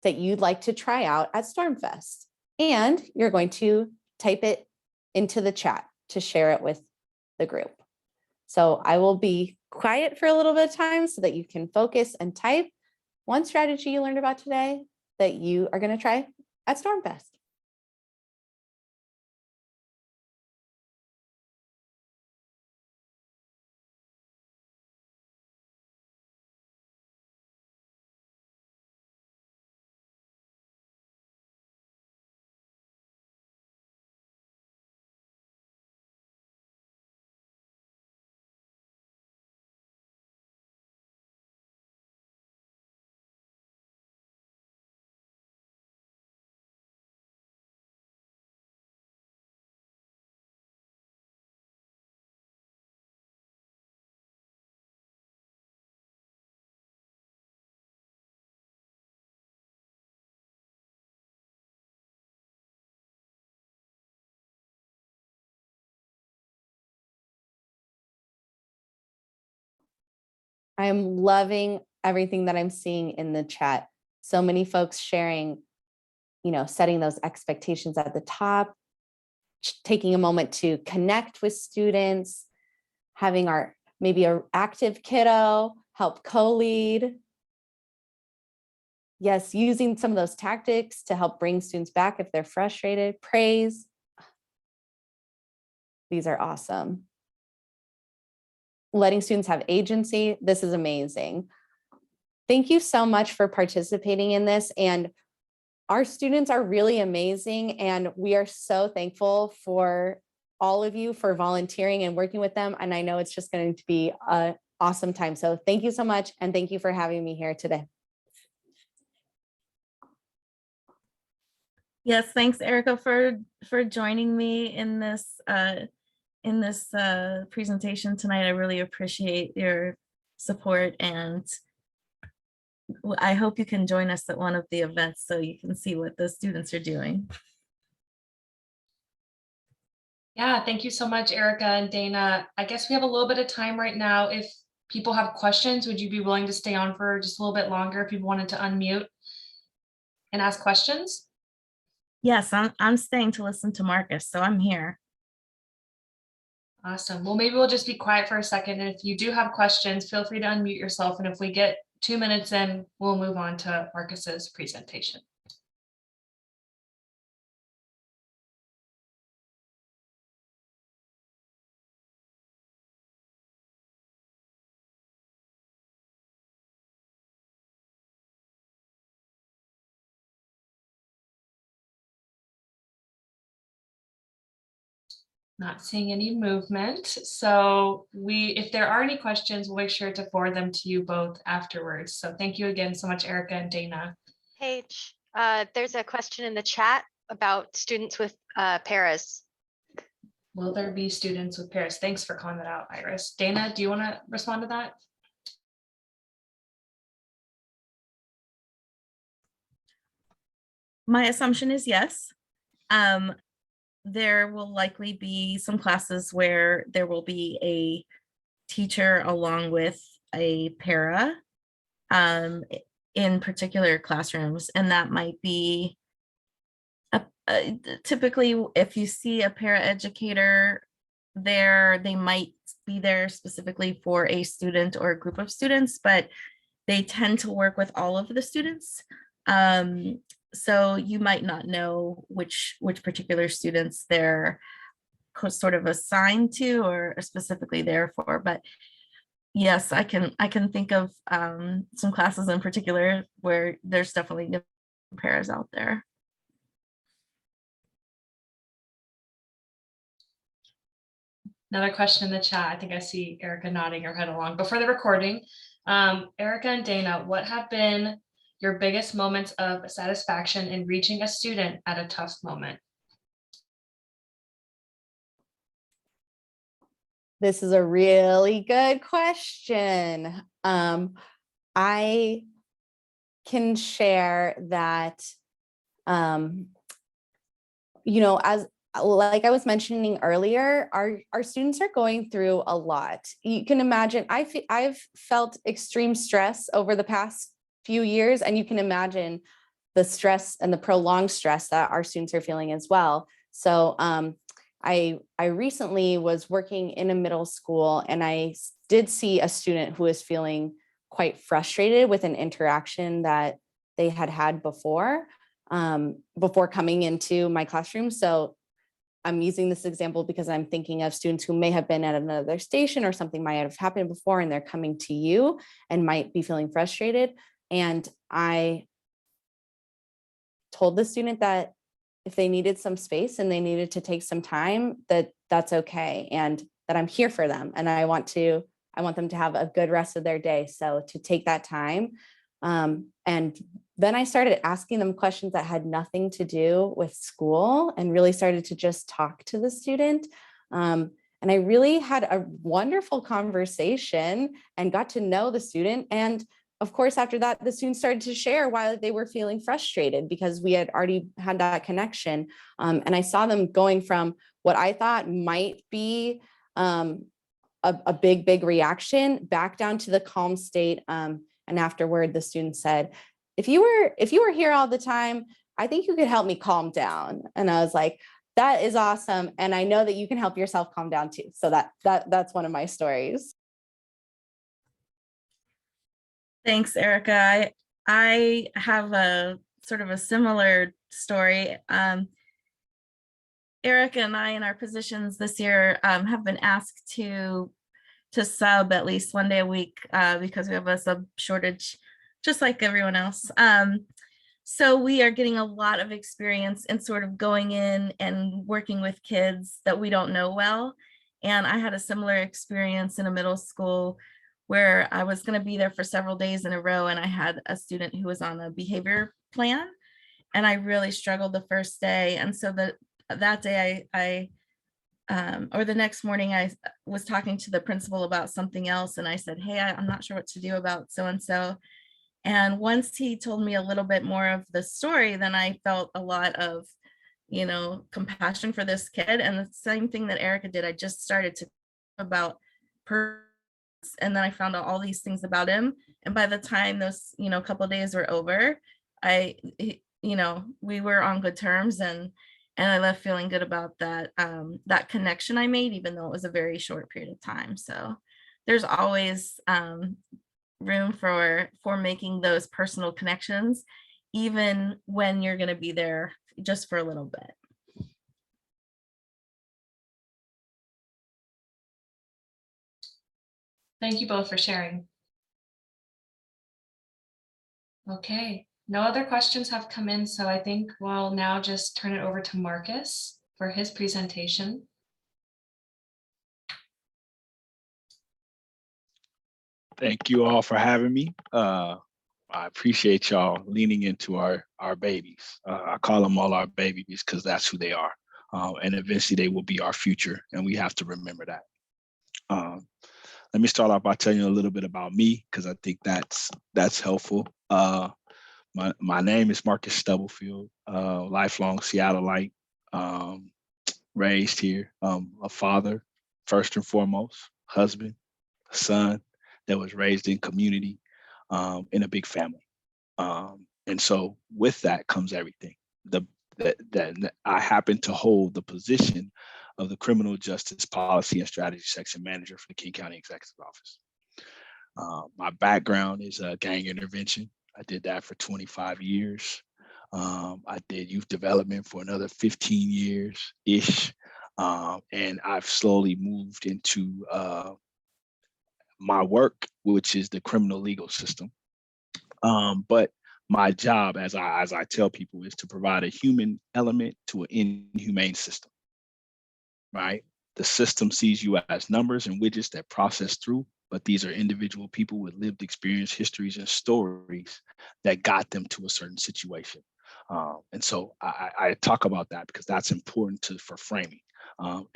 that you'd like to try out at StormFest. And you're going to type it into the chat to share it with the group. So I will be quiet for a little bit of time so that you can focus and type one strategy you learned about today that you are going to try at StormFest. I am loving everything that I'm seeing in the chat. So many folks sharing, setting those expectations at the top, taking a moment to connect with students, having maybe an active kiddo help co-lead. Yes, using some of those tactics to help bring students back if they're frustrated. Praise. These are awesome. Letting students have agency. This is amazing. Thank you so much for participating in this. And our students are really amazing. And we are so thankful for all of you for volunteering and working with them. And I know it's just going to be an awesome time. So thank you so much. And thank you for having me here today. Yes, thanks, Erika, for joining me in this presentation tonight. I really appreciate your support, and I hope you can join us at one of the events so you can see what the students are doing. Yeah, thank you so much, Erika and Dana. I guess we have a little bit of time right now. If people have questions, would you be willing to stay on for just a little bit longer if people wanted to unmute and ask questions? Yes, I'm staying to listen to Marcus, so I'm here. Awesome. Well, maybe we'll just be quiet for a second. And if you do have questions, feel free to unmute yourself. And if we get 2 minutes in, we'll move on to Marcus's presentation. Not seeing any movement. So if there are any questions, we'll make sure to forward them to you both afterwards. So thank you again so much, Erika and Dana. Paige, there's a question in the chat about students with paras. Will there be students with pairs? Thanks for calling that out, Iris. Dana, do you want to respond to that? My assumption is yes. There will likely be some classes where there will be a teacher along with a para in particular classrooms, and that might be typically if you see a para educator there, they might be there specifically for a student or a group of students, but they tend to work with all of the students. So you might not know which particular students they're sort of assigned to or specifically there for, but yes, I can think of some classes in particular where there's definitely paras out there. Another question in the chat. I think I see Erika nodding her head along. But for the recording, Erika and Dana, what have been your biggest moments of satisfaction in reaching a student at a tough moment? This is a really good question. I can share that, as like I was mentioning earlier, our students are going through a lot. You can imagine, I've felt extreme stress over the past few years, and you can imagine the stress and the prolonged stress that our students are feeling as well. So I recently was working in a middle school, and I did see a student who was feeling quite frustrated with an interaction that they had before coming into my classroom. So I'm using this example because I'm thinking of students who may have been at another station or something might have happened before, and they're coming to you and might be feeling frustrated. And I told the student that if they needed some space and they needed to take some time, that's okay, and that I'm here for them. And I want them to have a good rest of their day. So to take that time. And then I started asking them questions that had nothing to do with school and really started to just talk to the student. And I really had a wonderful conversation and got to know the student. And of course, after that, the students started to share why they were feeling frustrated because we had already had that connection. And I saw them going from what I thought might be a big reaction back down to the calm state. And afterward, the student said, if you were here all the time, I think you could help me calm down. And I was like, that is awesome. And I know that you can help yourself calm down too. So that's one of my stories. Thanks, Erika. I have a sort of a similar story. Erika and I, in our positions this year, have been asked to sub at least one day a week because we have a sub shortage, just like everyone else. So we are getting a lot of experience in sort of going in and working with kids that we don't know well. And I had a similar experience in a middle school where I was going to be there for several days in a row, and I had a student who was on a behavior plan, and I really struggled the first day. And so that day or the next morning, I was talking to the principal about something else, and I said, hey, I'm not sure what to do about so-and-so. And once he told me a little bit more of the story, then I felt a lot of, compassion for this kid. And the same thing that Erika did, I just started to about and then I found out all these things about him. And by the time those, couple of days were over, we were on good terms, and And I left feeling good about that, that connection I made, even though it was a very short period of time. So there's always room for making those personal connections, even when you're going to be there just for a little bit. Thank you both for sharing. Okay, no other questions have come in, so I think we'll now just turn it over to Marcus for his presentation. Thank you all for having me. I appreciate y'all leaning into our babies. I call them all our babies because that's who they are. And eventually they will be our future, and we have to remember that. Let me start off by telling you a little bit about me, because I think that's helpful. My name is Marcus Stubblefield, lifelong Seattleite, raised here, a father, first and foremost, husband, son that was raised in community, in a big family. And so with that comes everything. That I happen to hold the position of the Criminal Justice Policy and Strategy Section Manager for the King County Executive Office. My background is gang intervention. I did that for 25 years. I did youth development for another 15 years-ish. And I've slowly moved into my work, which is the criminal legal system. But my job, as I tell people, is to provide a human element to an inhumane system, right? The system sees you as numbers and widgets that process through, but these are individual people with lived experience, histories, and stories that got them to a certain situation. And so I talk about that because that's important for framing.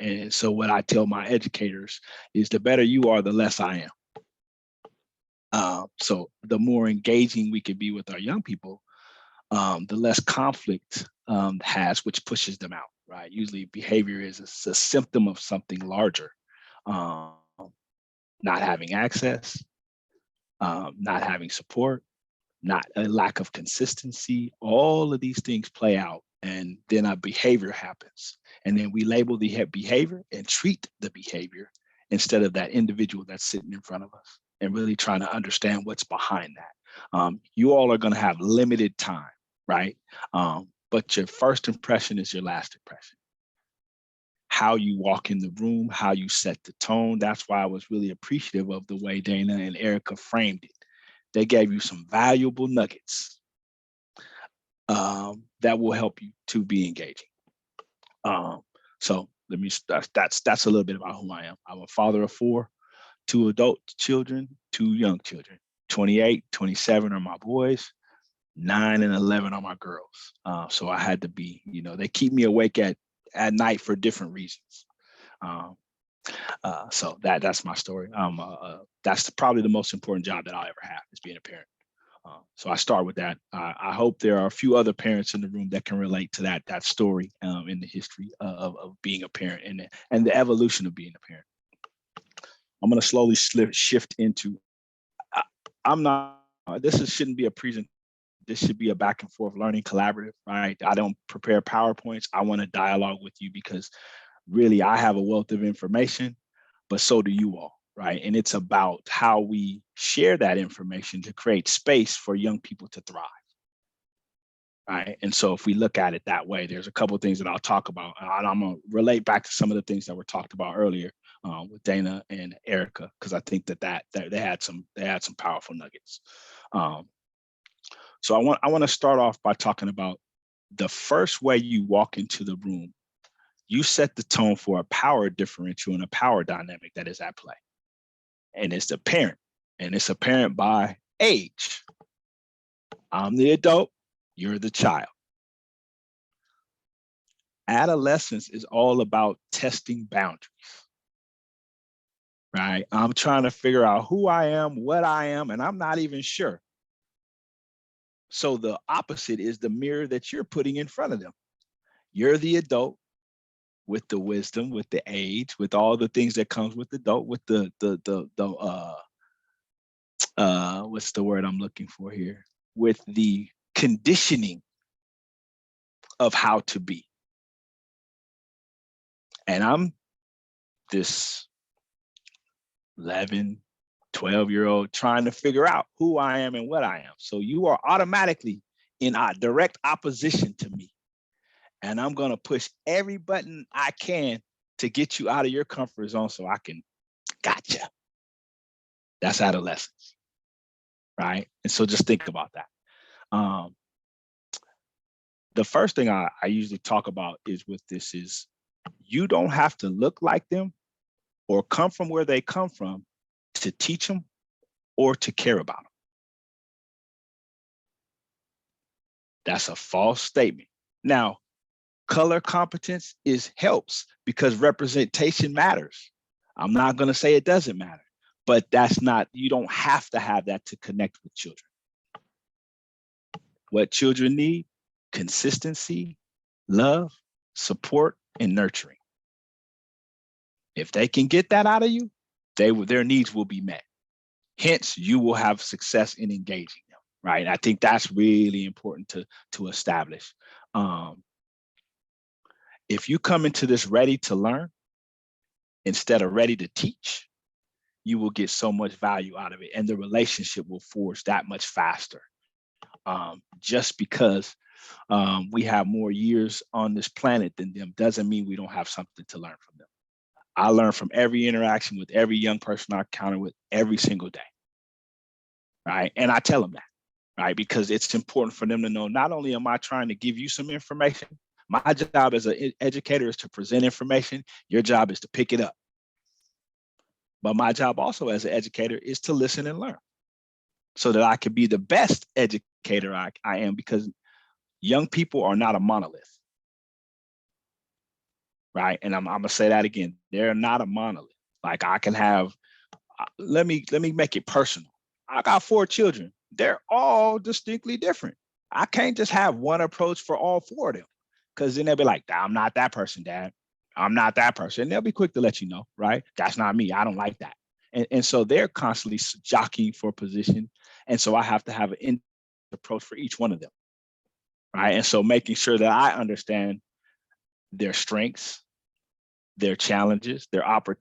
And so what I tell my educators is the better you are, the less I am. So the more engaging we can be with our young people, the less conflict has, which pushes them out, right? Usually behavior is a symptom of something larger. Not having access, not having support, not a lack of consistency, all of these things play out, and then a behavior happens. And then we label the behavior and treat the behavior instead of that individual that's sitting in front of us, and really trying to understand what's behind that. You all are going to have limited time, right? But your first impression is your last impression. How you walk in the room, how you set the tone. That's why I was really appreciative of the way Dana and Erika framed it. They gave you some valuable nuggets that will help you to be engaging. So let me start. That's a little bit about who I am. I'm a father of 4, 2 adult children, 2 young children. 28, 27 are my boys, 9 and 11 are my girls. So I had to be, they keep me awake at night for different reasons. So that's my story. That's probably the most important job that I'll ever have, is being a parent. So I start with that. I hope there are a few other parents in the room that can relate to that story in the history of being a parent and the evolution of being a parent. I'm going to slowly shift into, shouldn't be a presentation. This should be a back and forth learning collaborative, right? I don't prepare PowerPoints. I want to dialogue with you because really I have a wealth of information, but so do you all, right? And it's about how we share that information to create space for young people to thrive, right? And so if we look at it that way, there's a couple of things that I'll talk about. And I'm going to relate back to some of the things that were talked about earlier with Dana and Erika, because I think that they had some powerful nuggets. So I want to start off by talking about the first way you walk into the room. You set the tone for a power differential and a power dynamic that is at play. And it's the parent, and it's a parent by age. I'm the adult, you're the child. Adolescence is all about testing boundaries, right? I'm trying to figure out who I am, what I am, and I'm not even sure. So the opposite is the mirror that you're putting in front of them. You're the adult with the wisdom, with the age, with all the things that comes with the adult, with the what's the word I'm looking for here? With the conditioning of how to be. And I'm this 11, 12-year-old trying to figure out who I am and what I am. So you are automatically in a direct opposition to me. And I'm going to push every button I can to get you out of your comfort zone so I can gotcha. That's adolescence, right? And so just think about that. The first thing I usually talk about is with this is you don't have to look like them or come from where they come from to teach them or to care about them. That's a false statement. Now, color competence helps because representation matters. I'm not going to say it doesn't matter, but you don't have to have that to connect with children. What children need: consistency, love, support, and nurturing. If they can get that out of you, their needs will be met. Hence, you will have success in engaging them, right? I think that's really important to establish. If you come into this ready to learn instead of ready to teach, you will get so much value out of it, and the relationship will forge that much faster. Just because we have more years on this planet than them doesn't mean we don't have something to learn from them. I learn from every interaction with every young person I encounter with every single day, right? And I tell them that, right? Because it's important for them to know, not only am I trying to give you some information, my job as an educator is to present information. Your job is to pick it up. But my job also as an educator is to listen and learn so that I can be the best educator I am, because young people are not a monolith, right? And I'm gonna say that again. They're not a monolith. Like I can have, let me make it personal. I got 4 children. They're all distinctly different. I can't just have one approach for all 4 of them, because then they'll be like, I'm not that person, Dad. I'm not that person. And they'll be quick to let you know, right? That's not me. I don't like that. And so they're constantly jockeying for position. And so I have to have an approach for each one of them, right? And so making sure that I understand their strengths, their challenges,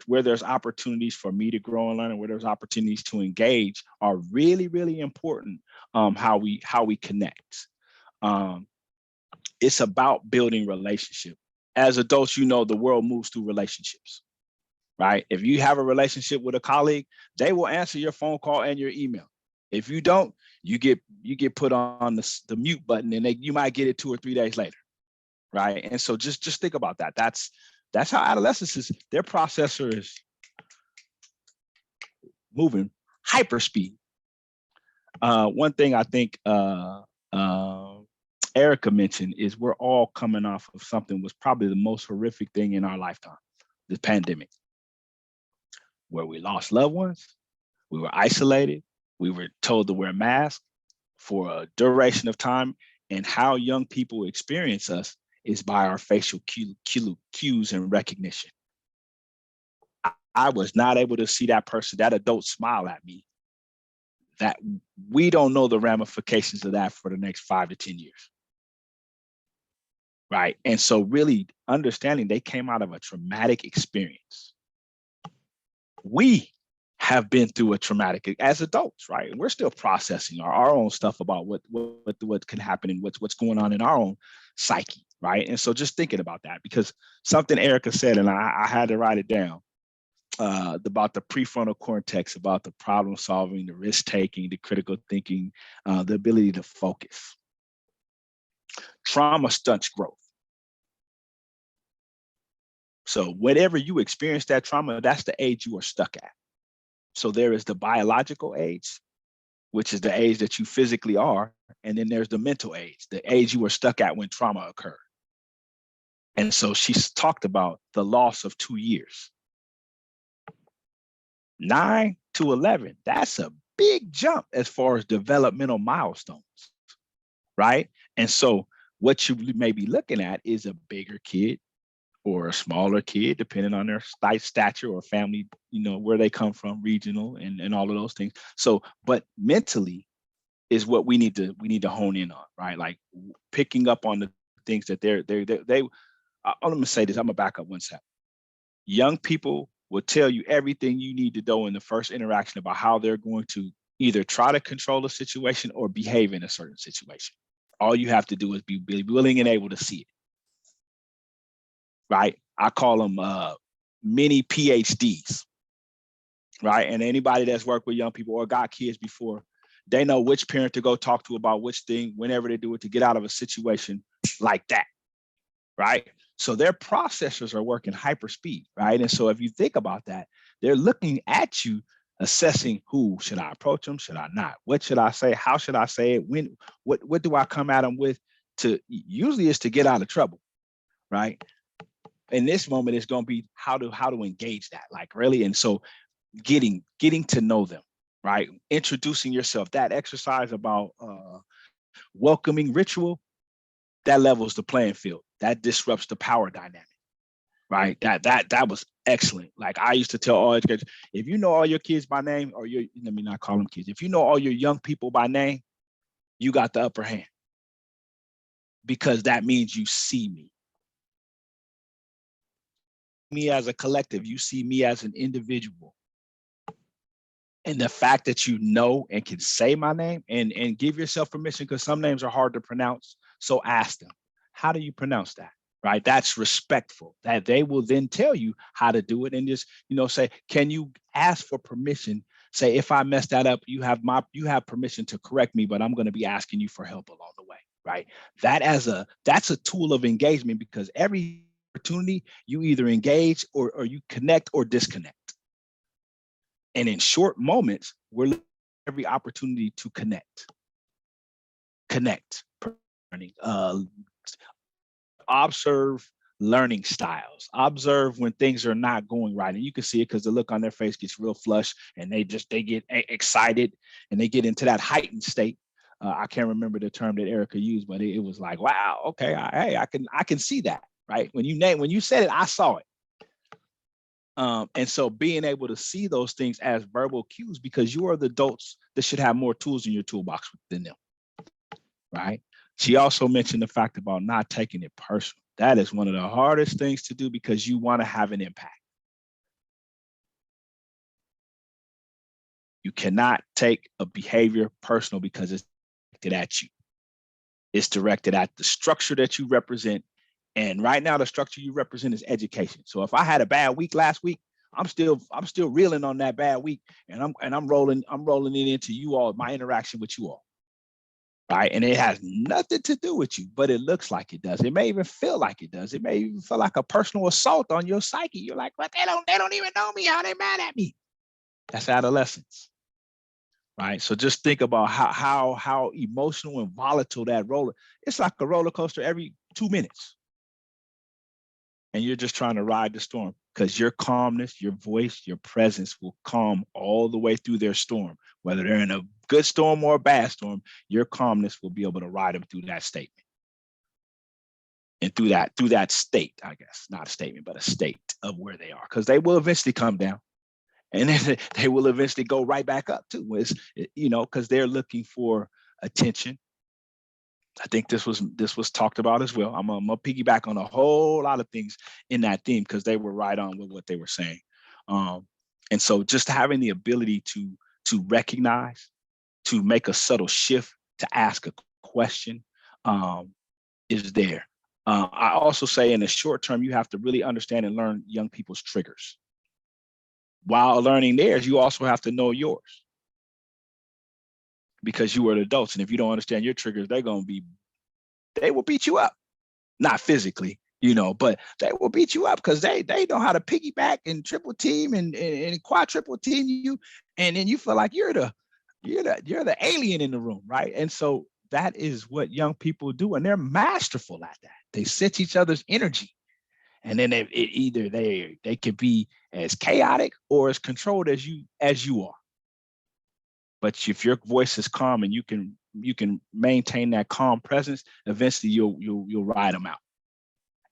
where there's opportunities for me to grow and learn, and where there's opportunities to engage are really, really important. How we connect. It's about building relationship. As adults, the world moves through relationships, right? If you have a relationship with a colleague, they will answer your phone call and your email. If you don't, you get put on the mute button, and you might get it 2 or 3 days later, right? And so just think about that. That's how adolescence is. Their processor is moving hyperspeed. One thing I think Erika mentioned is we're all coming off of something was probably the most horrific thing in our lifetime, the pandemic, where we lost loved ones, we were isolated, we were told to wear masks for a duration of time, and how young people experience us is by our facial cues and recognition. I was not able to see that person, that adult, smile at me. That we don't know the ramifications of that for the next 5 to 10 years. Right. And so really understanding they came out of a traumatic experience. We have been through a traumatic as adults, right? And we're still processing our own stuff about what can happen and what's going on in our own psyche, right? And so just thinking about that, because something Erika said, and I had to write it down, about the prefrontal cortex, about the problem solving, the risk taking, the critical thinking, the ability to focus. Trauma stunts growth. So whenever you experience that trauma, that's the age you are stuck at. So there is the biological age, which is the age that you physically are. And then there's the mental age, the age you were stuck at when trauma occurred. And so she's talked about the loss of 2 years. 9 to 11, that's a big jump as far as developmental milestones, right? And so what you may be looking at is a bigger kid or a smaller kid, depending on their stature or family, where they come from, regional and all of those things. So, but mentally is what we need to hone in on, right? Like picking up on the things that let me say this, I'm gonna back up one second. young people will tell you everything you need to know in the first interaction about how they're going to either try to control a situation or behave in a certain situation. All you have to do is be willing and able to see it, right? I call them mini PhDs, right? And anybody that's worked with young people or got kids before, they know which parent to go talk to about which thing whenever they do it to get out of a situation like that, right? So their processors are working hyper speed, right? And so if you think about that, they're looking at you, assessing who should I approach them, should I not? What should I say? How should I say it? When? What do I come at them with? To usually is to get out of trouble, right? In this moment, it's going to be how to engage that, like really. And so getting to know them, right? Introducing yourself. That exercise about welcoming ritual, that levels the playing field. That disrupts the power dynamic, right? That was excellent. Like I used to tell all educators, if you know all your kids by name, or let me not call them kids, if you know all your young people by name, you got the upper hand, because that means you see me as a collective, you see me as an individual. And the fact that you know and can say my name and give yourself permission, because some names are hard to pronounce. So ask them, how do you pronounce that? Right? That's respectful. That they will then tell you how to do it, and just, say, can you ask for permission? Say, if I mess that up, you have permission to correct me, but I'm going to be asking you for help along the way. Right? That's a tool of engagement, because every opportunity you either engage or you connect or disconnect. And in short moments, we're looking at every opportunity to connect, observe learning styles, observe when things are not going right. And you can see it because the look on their face gets real flush, and they get excited, and they get into that heightened state. I can't remember the term that Erika used, but it was like, wow, okay, I can see that, right? When you said it, I saw it. And so being able to see those things as verbal cues, because you are the adults that should have more tools in your toolbox than them, right? She also mentioned the fact about not taking it personal. That is one of the hardest things to do, because you want to have an impact. You cannot take a behavior personal because it's directed at you. It's directed at the structure that you represent. And right now, the structure you represent is education. So if I had a bad week last week, I'm still reeling on that bad week, and I'm rolling it into you all, my interaction with you all, right? And it has nothing to do with you, but it looks like it does. It may even feel like it does. It may even feel like a personal assault on your psyche. You're like, but they don't even know me. How they mad at me? That's adolescence, right? So just think about how emotional and volatile that it's like a roller coaster every 2 minutes. And you're just trying to ride the storm, because your calmness, your voice, your presence will calm all the way through their storm. Whether they're in a good storm or a bad storm, your calmness will be able to ride them through that statement. And through that state, I guess, not a statement, but a state of where they are, because they will eventually come down. And then they will eventually go right back up too, because they're looking for attention. I think this was talked about as well. I'm gonna piggyback on a whole lot of things in that theme, because they were right on with what they were saying. And so just having the ability to recognize, to make a subtle shift, to ask a question is there. I also say in the short term, you have to really understand and learn young people's triggers. While learning theirs, you also have to know yours, because you are the adults. And if you don't understand your triggers, they will beat you up. Not physically, but they will beat you up, because they know how to piggyback and triple team and quadruple team you. And then you feel like you're the alien in the room, right? And so that is what young people do. And they're masterful at that. They sense each other's energy. And then either they could be as chaotic or as controlled as you are. But if your voice is calm and you can maintain that calm presence, eventually you'll ride them out,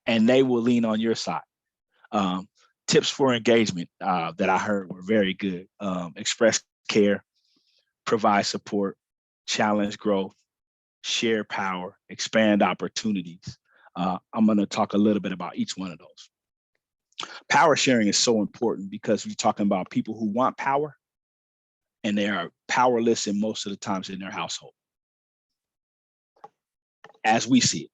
and they will lean on your side. Tips for engagement that I heard were very good. Express care, provide support, challenge growth, share power, expand opportunities. I'm going to talk a little bit about each one of those. Power sharing is so important because we're talking about people who want power and they are powerless in most of the times in their household, as we see it,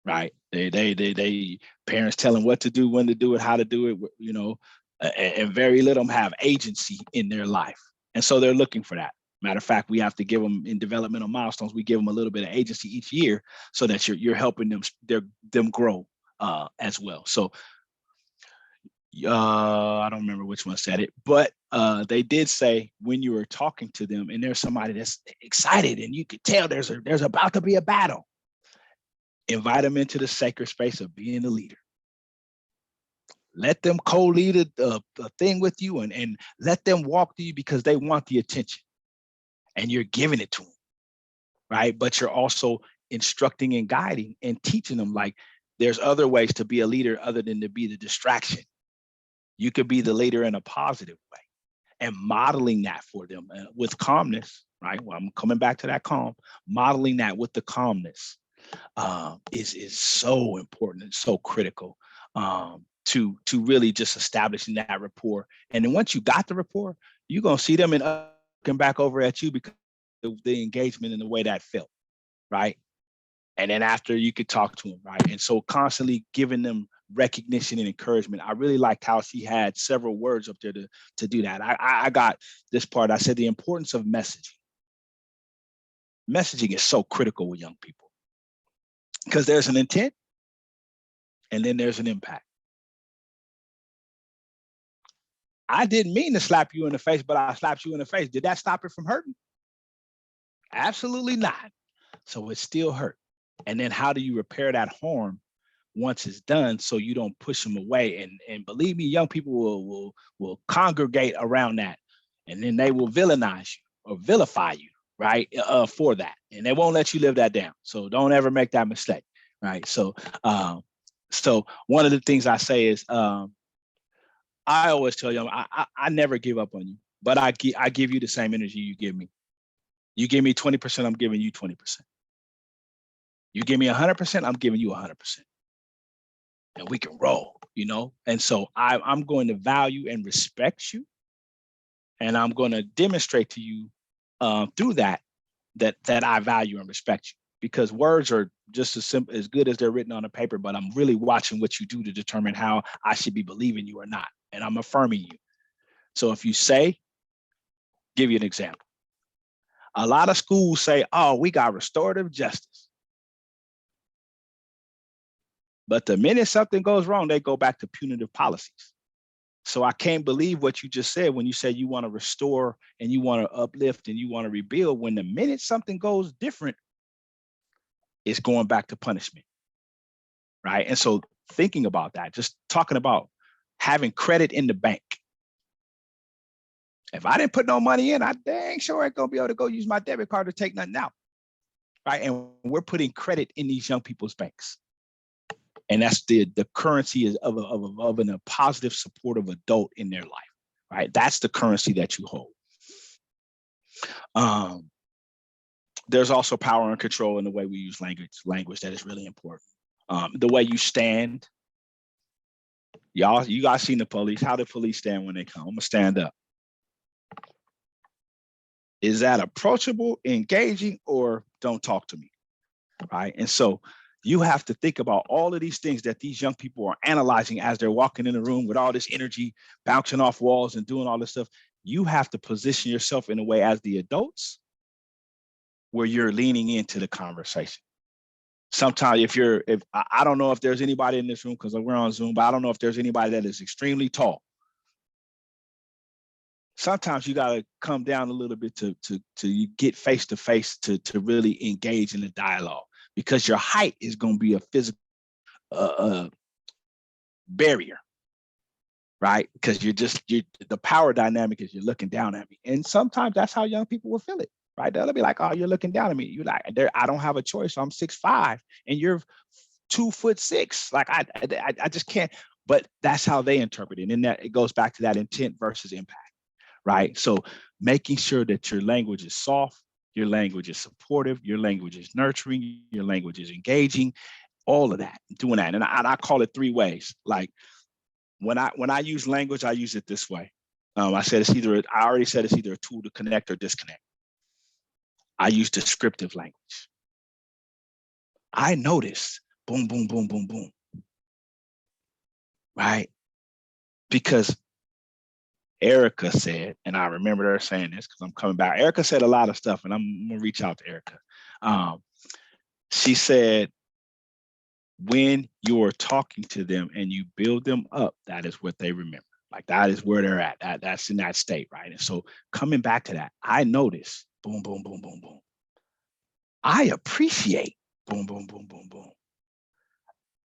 right? They parents tell them what to do, when to do it, how to do it, you know, and very little of them have agency in their life. And so they're looking for that. Matter of fact, we have to give them in developmental milestones, we give them a little bit of agency each year so that you're helping them grow as well. So I don't remember which one said it, but they did say when you were talking to them and there's somebody that's excited and you could tell there's about to be a battle, invite them into the sacred space of being a leader. Let them co-lead a thing with you and let them walk to you because they want the attention and you're giving it to them, right? But you're also instructing and guiding and teaching them like there's other ways to be a leader other than to be the distraction. You could be the leader in a positive way and modeling that for them with calmness, right? Well, I'm coming back to that calm, modeling that with the calmness is so important and so critical to really just establishing that rapport. And then once you got the rapport, you're going to see them and looking back over at you because of the engagement and the way that felt, right? And then after you could talk to them, right? And so constantly giving them recognition and encouragement. I really liked how she had several words up there to do that. I got this part. I said the importance of messaging. Messaging is so critical with young people because there's an intent and then there's an impact. I didn't mean to slap you in the face, but I slapped you in the face. Did that stop it from hurting? Absolutely not. So it still hurt. And then how do you repair that harm once it's done so you don't push them away? And believe me, young people will congregate around that. And then they will villainize you or vilify you, right, for that. And they won't let you live that down. So don't ever make that mistake, right? So one of the things I say is, I always tell you, I never give up on you, but I give you the same energy you give me. You give me 20%, I'm giving you 20%. You give me 100%, I'm giving you 100%. And we can roll, you know? And so I'm going to value and respect you. And I'm going to demonstrate to you through that I value and respect you. Because words are just as good as they're written on a paper, but I'm really watching what you do to determine how I should be believing you or not. And I'm affirming you. So if you say, give you an example. A lot of schools say, oh, we got restorative justice. But the minute something goes wrong, they go back to punitive policies. So I can't believe what you just said when you said you want to restore and you want to uplift and you want to rebuild, when the minute something goes different, it's going back to punishment, right? And so thinking about that, just talking about having credit in the bank. If I didn't put no money in, I dang sure ain't gonna be able to go use my debit card to take nothing out, right? And we're putting credit in these young people's banks. And that's the currency of a positive, supportive adult in their life, right? That's the currency that you hold. There's also power and control in the way we use language that is really important. The way you stand. You guys seen the police. How do police stand when they come? I'm gonna stand up. Is that approachable, engaging, or don't talk to me, right? And so you have to think about all of these things that these young people are analyzing as they're walking in the room with all this energy, bouncing off walls and doing all this stuff. You have to position yourself in a way as the adults where you're leaning into the conversation. Sometimes if I don't know if there's anybody in this room because we're on Zoom, but I don't know if there's anybody that is extremely tall. Sometimes you got to come down a little bit to get face to face to really engage in the dialogue, because your height is going to be a physical barrier, right? Because the power dynamic is you're looking down at me. And sometimes that's how young people will feel it, right? They'll be like, oh, you're looking down at me. You're like, I don't have a choice. I'm 6'5" and you're 2'6". Like I just can't, but that's how they interpret it. And that it goes back to that intent versus impact, right? So making sure that your language is soft, your language is supportive, your language is nurturing, your language is engaging, all of that, doing that. And I call it 3 ways. Like when I use language, I use it this way. I already said it's either a tool to connect or disconnect. I use descriptive language. I notice boom, boom, boom, boom, boom. Right? Because Erika said, and I remember her saying this because I'm coming back. Erika said a lot of stuff, and I'm gonna reach out to Erika. She said, when you are talking to them and you build them up, that is what they remember. Like that is where they're at. That's in that state, right? And so coming back to that, I notice boom, boom, boom, boom, boom. I appreciate boom, boom, boom, boom, boom.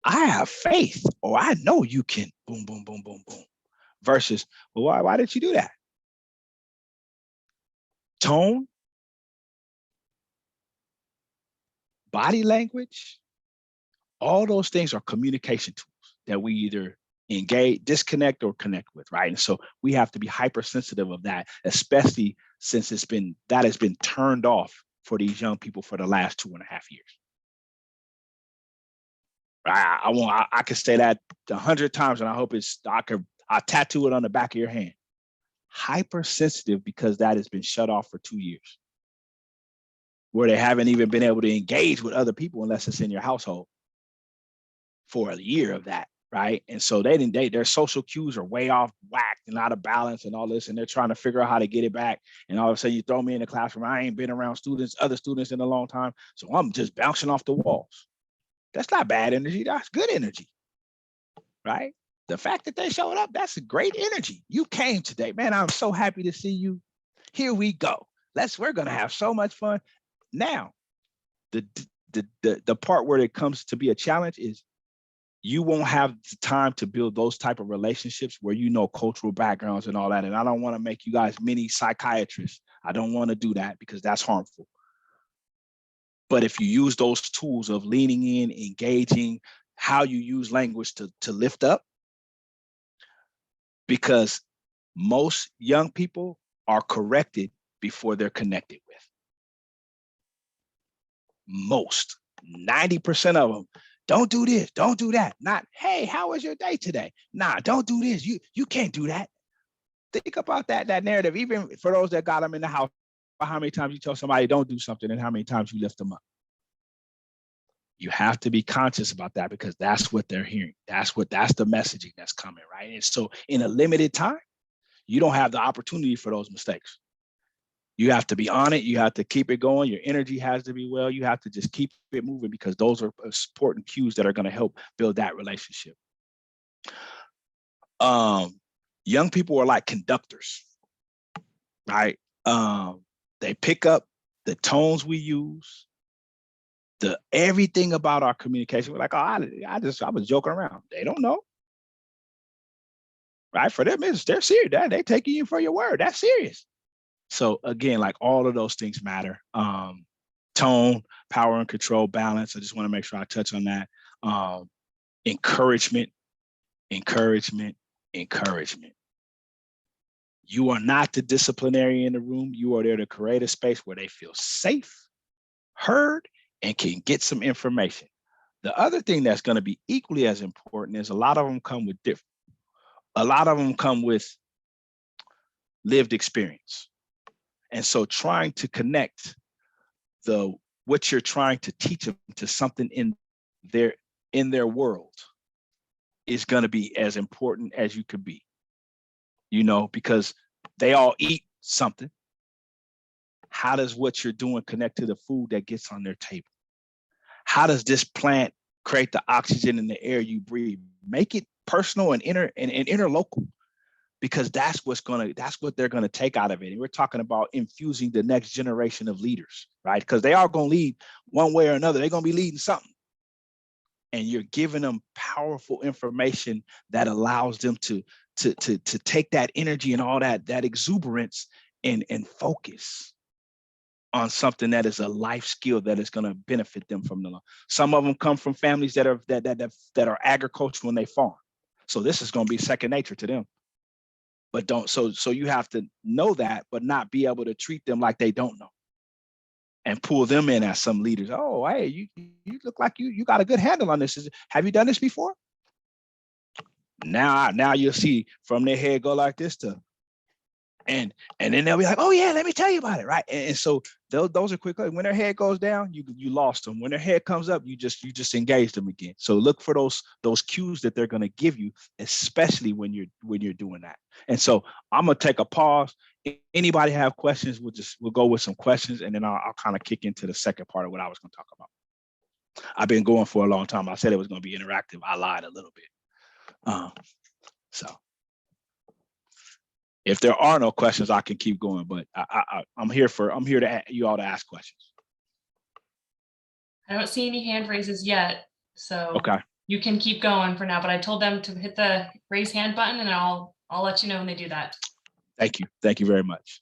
I have faith, or I know you can boom, boom, boom, boom, boom. Versus, well, why did you do that? Tone, body language, all those things are communication tools that we either engage, disconnect, or connect with, right? And so we have to be hypersensitive of that, especially since that has been turned off for these young people for the last 2.5 years. I can say that 100 times, and I hope I tattoo it on the back of your hand. Hypersensitive, because that has been shut off for 2 years, where they haven't even been able to engage with other people unless it's in your household for a year of that, right? And so their social cues are way off whack and out of balance and all this, and they're trying to figure out how to get it back. And all of a sudden you throw me in the classroom, I ain't been around other students in a long time, so I'm just bouncing off the walls. That's not bad energy, that's good energy, right? The fact that they showed up, that's a great energy. You came today, man. I'm so happy to see you. Here we go. We're gonna have so much fun. Now, the part where it comes to be a challenge is you won't have the time to build those type of relationships where you know cultural backgrounds and all that. And I don't want to make you guys mini psychiatrists. I don't want to do that because that's harmful. But if you use those tools of leaning in, engaging, how you use language to lift up, because most young people are corrected before they're connected with. Most, 90% of them, don't do this, don't do that. Not, hey, how was your day today? Nah, don't do this. You can't do that. Think about that narrative, even for those that got them in the house, how many times you tell somebody don't do something and how many times you lift them up. You have to be conscious about that because that's what they're hearing. That's the messaging that's coming, right? And so in a limited time, you don't have the opportunity for those mistakes. You have to be on it. You have to keep it going. Your energy has to be well. You have to just keep it moving because those are important cues that are going to help build that relationship. Young people are like conductors, right? They pick up the tones we use, everything about our communication. We're like, oh, I was joking around. They don't know. Right? For them, they're serious. They're taking you for your word. That's serious. So again, like all of those things matter. Tone, power and control, balance. I just want to make sure I touch on that. Encouragement. You are not the disciplinary in the room. You are there to create a space where they feel safe, heard, and can get some information. The other thing that's going to be equally as important is a lot of them come with lived experience. And so trying to connect what you're trying to teach them to something in their world is going to be as important as you could be, because they all eat something. How does what you're doing connect to the food that gets on their table? How does this plant create the oxygen in the air you breathe? Make it personal and interlocal, because that's what they're gonna take out of it. And we're talking about infusing the next generation of leaders, right? Because they are gonna lead one way or another. They're gonna be leading something, and you're giving them powerful information that allows them to take that energy and all that exuberance and focus on something that is a life skill that is going to benefit them from the long. Some of them come from families that are agricultural and they farm, so this is going to be second nature to them. But so you have to know that, but not be able to treat them like they don't know, and pull them in as some leaders. Oh, hey, you look like you got a good handle on this. Have you done this before? Now you'll see from their head go like this to, and then they'll be like, oh yeah, let me tell you about it, right? And so those are quick. When their head goes down, you lost them. When their head comes up, you just engage them again. So look for those cues that they're going to give you, especially when you're doing that. And so I'm gonna take a pause. If anybody have questions, we'll go with some questions, and then I'll kind of kick into the second part of what I was going to talk about. I've been going for a long time. I said it was going to be interactive. I lied a little bit. So if there are no questions, I can keep going, but I'm here to you all to ask questions. I don't see any hand raises yet, so Okay. you can keep going for now, but I told them to hit the raise hand button, and I'll let you know when they do that. Thank you very much.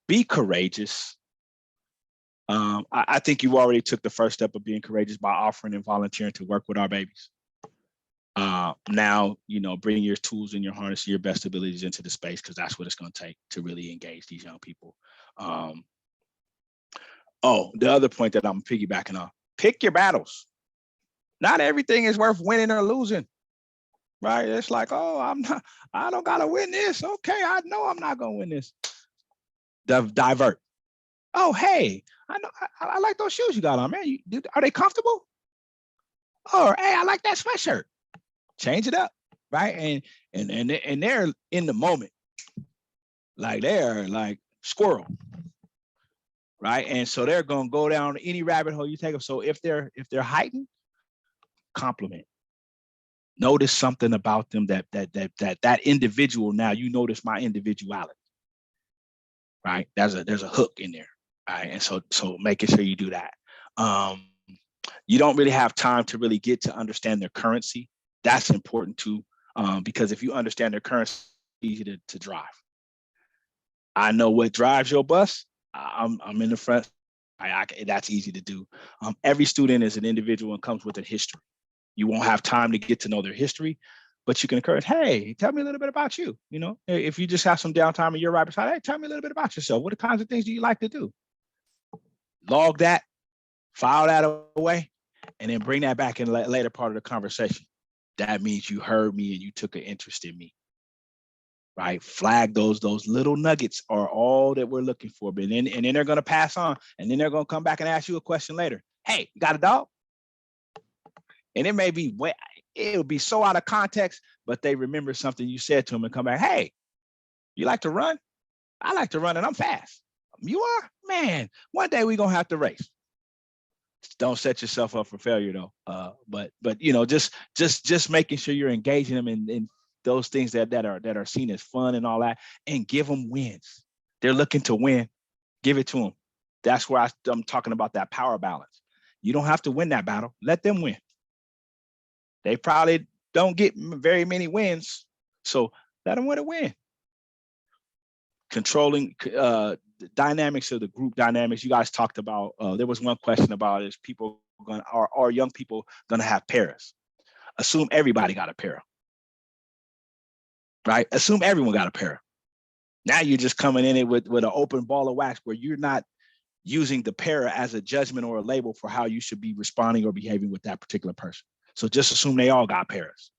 Be courageous. I think you already took the first step of being courageous by offering and volunteering to work with our babies. Now, bring your tools and your harness, your best abilities into the space, because that's what it's going to take to really engage these young people. The other point that I'm piggybacking on, pick your battles. Not everything is worth winning or losing, right? It's like, I don't got to win this. Okay, I know I'm not going to win this. Divert. Oh, hey, I like those shoes you got on, man. Are they comfortable? Or, hey, I like that sweatshirt. Change it up, right? And they're in the moment, like they're like squirrel, right? And so they're gonna go down any rabbit hole you take them. So if they're heightened, compliment. Notice something about them that individual. Now you notice my individuality, right? There's a hook in there, right? And so making sure you do that. You don't really have time to really get to understand their currency. That's important too, because if you understand their currency, it's easy to drive. I know what drives your bus. I'm in the front. That's easy to do. Every student is an individual and comes with a history. You won't have time to get to know their history, but you can encourage, hey, tell me a little bit about you. If you just have some downtime and you're right beside, hey, tell me a little bit about yourself. What kinds of things do you like to do? Log that, file that away, and then bring that back in the later part of the conversation. That means you heard me and you took an interest in me, right? Flag those little nuggets are all that we're looking for. But then they're going to pass on, and then they're going to come back and ask you a question later. Hey, you got a dog? And it'll be so out of context, but they remember something you said to them and come back. Hey, you like to run? I like to run and I'm fast. You are? Man, one day we're going to have to race. Don't set yourself up for failure though. But just making sure you're engaging them in those things that are seen as fun and all that, and give them wins. They're looking to win. Give it to them. That's where I'm talking about that power balance. You don't have to win that battle. Let them win. They probably don't get very many wins, so let them win. Controlling the dynamics of the group dynamics. You guys talked about, there was one question about, is people are young people gonna have paras? Assume everybody got a para, right? Assume everyone got a para. Now you're just coming in it with an open ball of wax where you're not using the para as a judgment or a label for how you should be responding or behaving with that particular person. So just assume they all got paras,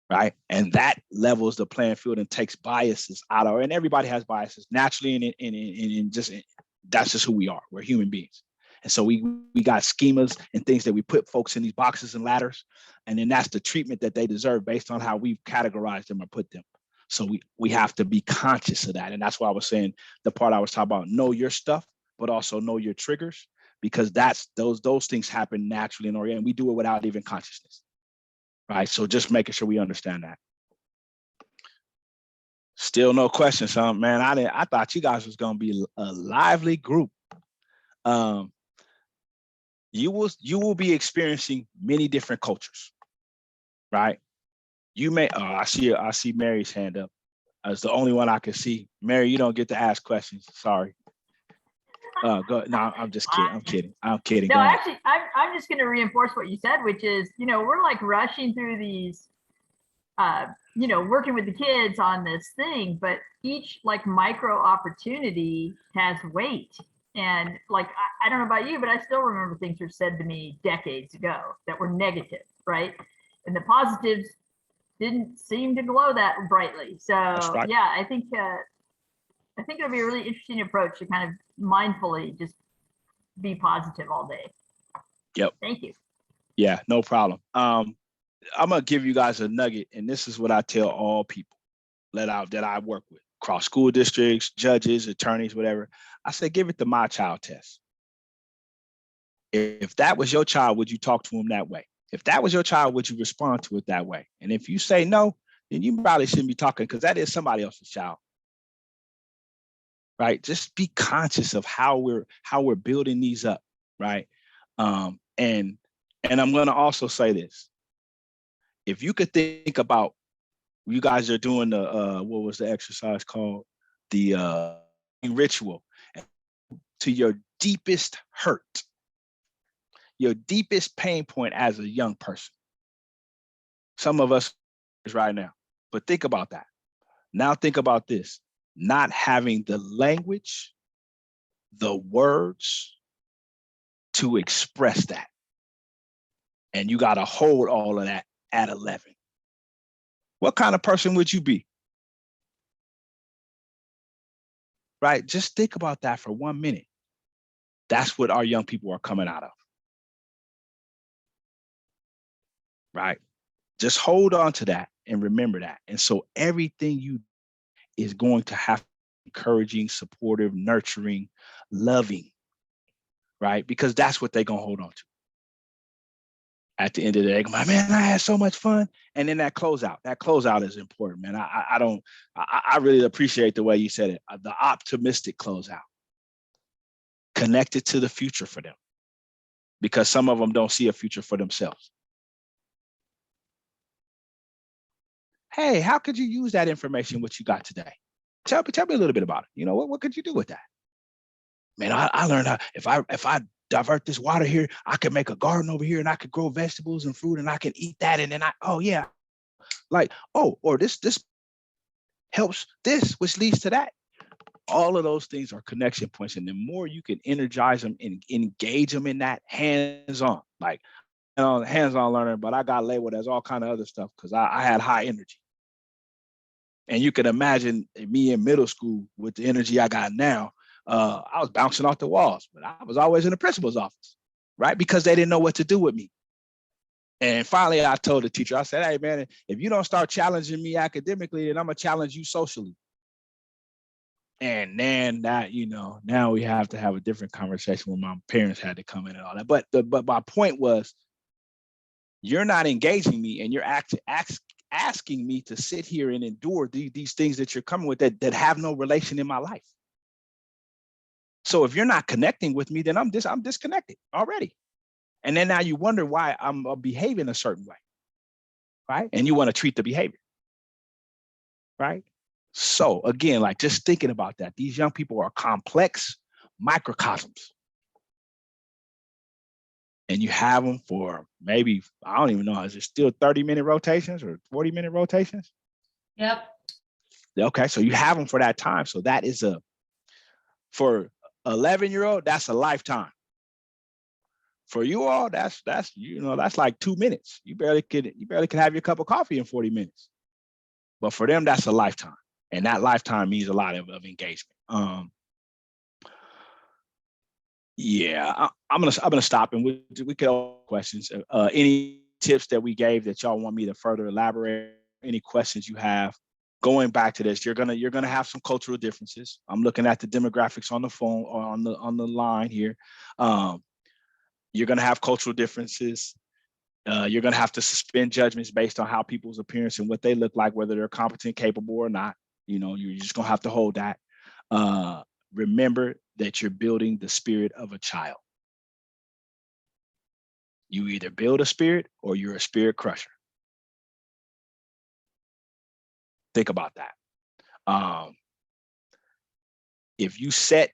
right? And that levels the playing field and takes biases out of, and everybody has biases naturally, and that's just who we are. We're human beings. And so we got schemas and things that we put folks in these boxes and ladders, and then that's the treatment that they deserve based on how we've categorized them or put them. So we have to be conscious of that. And that's why I was saying the part I was talking about, know your stuff, but also know your triggers, because that's those things happen naturally and we do it without even consciousness. Right. So just making sure we understand that. Still no questions, huh? Man, I thought you guys was gonna be a lively group. You will be experiencing many different cultures, right? You may I see Mary's hand up. It's the only one I can see. Mary, you don't get to ask questions. Sorry. Go. No, I'm just kidding. I'm kidding. No, actually, I'm just going to reinforce what you said, which is, we're like rushing through these, working with the kids on this thing, but each like micro opportunity has weight. And like, I don't know about you, but I still remember things were said to me decades ago that were negative, right? and the positives didn't seem to glow that brightly. So right. yeah, I think it'll be a really interesting approach to kind of mindfully just be positive all day. Yep. Thank you. Yeah, no problem. I'm gonna give you guys a nugget, and this is what I tell all people that I work with, across school districts, judges, attorneys, whatever. I say, give it the my child test. If that was your child, would you talk to him that way? If that was your child, would you respond to it that way? And if you say no, then you probably shouldn't be talking, because that is somebody else's child. Right? Just be conscious of how we're building these up, right? And I'm going to also say this. If you could think about, you guys are doing the what was the exercise called? The ritual, to your deepest hurt, your deepest pain point as a young person. Some of us is right now, but think about that. Now think about this: not having the language, the words to express that. And you got to hold all of that at 11. What kind of person would you be? Right? Just think about that for 1 minute. That's what our young people are coming out of. Right? Just hold on to that and remember that. And so everything you is going to have encouraging, supportive, nurturing, loving, right? Because that's what they're going to hold on to. At the end of the day, my man, I had so much fun. And then that closeout is important, man. I really appreciate the way you said it. The optimistic closeout, connected to the future for them, because some of them don't see a future for themselves. Hey, how could you use that information, what you got today? Tell me a little bit about it. You know, what could you do with that? Man, I learned how, if I divert this water here, I can make a garden over here and I could grow vegetables and fruit and I can eat that. And then or this helps this, which leads to that. All of those things are connection points. And the more you can energize them and engage them in that hands-on, like hands-on learning, but I got labeled as all kind of other stuff because I had high energy. And you can imagine me in middle school with the energy I got now. I was bouncing off the walls, but I was always in the principal's office, right? Because they didn't know what to do with me. And finally, I told the teacher, I said, hey, man, if you don't start challenging me academically, then I'm going to challenge you socially. And then that, now we have to have a different conversation when my parents had to come in and all that. But my point was, you're not engaging me and you're asking me to sit here and endure these things that you're coming with that have no relation in my life. So if you're not connecting with me, then I'm disconnected already. And then now you wonder why I'm behaving a certain way, right? And you want to treat the behavior, right? So again, like just thinking about that, these young people are complex microcosms. And you have them for maybe, I don't even know, is it still 30-minute rotations or 40-minute rotations? Yep. Okay, so you have them for that time. So that is for 11-year-old, that's a lifetime. For you all, that's like 2 minutes. You barely could have your cup of coffee in 40 minutes. But for them, that's a lifetime. And that lifetime means a lot of engagement. I'm gonna stop and we could ask questions. Any tips that we gave that y'all want me to further elaborate? Any questions you have? Going back to this, you're gonna have some cultural differences. I'm looking at the demographics on the phone or on the line here. You're gonna have cultural differences. You're gonna have to suspend judgments based on how people's appearance and what they look like, whether they're competent, capable, or not. You're just gonna have to hold that. Remember that you're building the spirit of a child. You either build a spirit or you're a spirit crusher. Think about that. If you set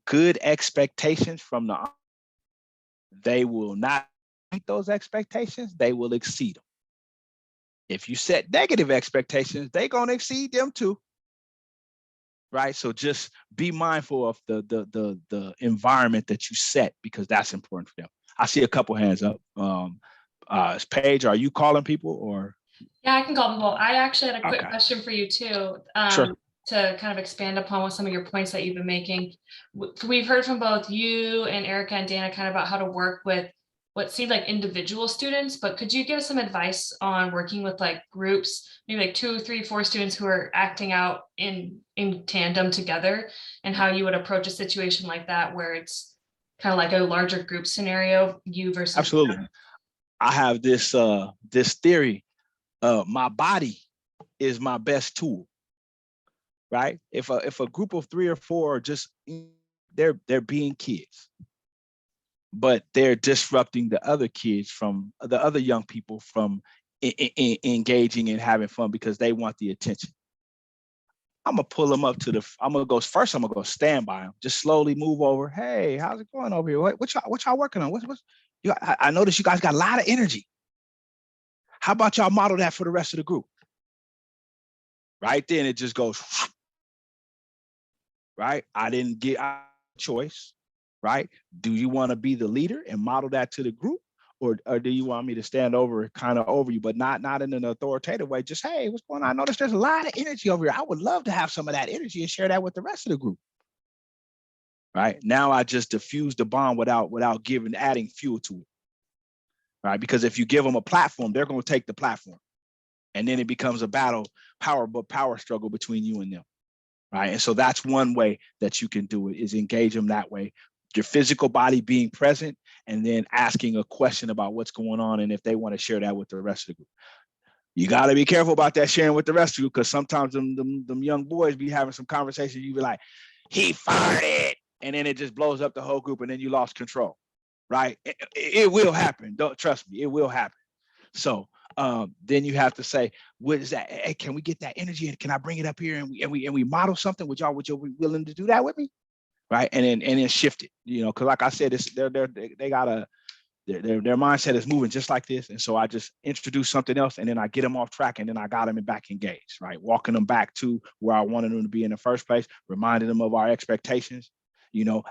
good expectations from they will not meet those expectations, they will exceed them. If you set negative expectations, they're going to exceed them too. Right? So just be mindful of the environment that you set, because that's important for them. I see a couple hands up. Paige, are you calling people or? Yeah, I can call people. I actually had a quick Okay. question for you too. Sure. To kind of expand upon what some of your points that you've been making. We've heard from both you and Erika and Dana kind of about how to work with what seemed like individual students, but could you give us some advice on working with like groups, maybe like 2, 3, 4 students who are acting out in tandem together, and how you would approach a situation like that where it's kind of like a larger group scenario, you versus Absolutely. them? I have this theory. My body is my best tool, right? If a group of 3 or 4 are just they're being kids, but they're disrupting the other kids from the other young people from engaging and having fun because they want the attention. I'm gonna pull them up to I'm gonna go stand by them, just slowly move over. Hey, how's it going over here? What y'all working on? I noticed you guys got a lot of energy. How about y'all model that for the rest of the group? Right then it just goes, right? I didn't get a choice, right? Do you want to be the leader and model that to the group? Or do you want me to stand over kind of over you, but not in an authoritative way? Just, hey, what's going on? I notice there's a lot of energy over here. I would love to have some of that energy and share that with the rest of the group. Right now, I just diffuse the bomb without adding fuel to it. Right, because if you give them a platform, they're going to take the platform, and then it becomes a power struggle between you and them. Right, and so that's one way that you can do it, is engage them that way. Your physical body being present, and then asking a question about what's going on, and if they want to share that with the rest of the group. You got to be careful about that sharing with the rest of you, because sometimes them young boys be having some conversation. You be like, he farted, and then it just blows up the whole group, and then you lost control. Right, it will happen. Don't trust me, it will happen. So then you have to say, what is that? Hey, can we get that energy, and can I bring it up here, and we model something? Would y'all be willing to do that with me? Right, and then shift it, because like I said, their mindset is moving just like this, and so I just introduce something else, and then I get them off track, and then I got them back engaged. Right, walking them back to where I wanted them to be in the first place, reminding them of our expectations.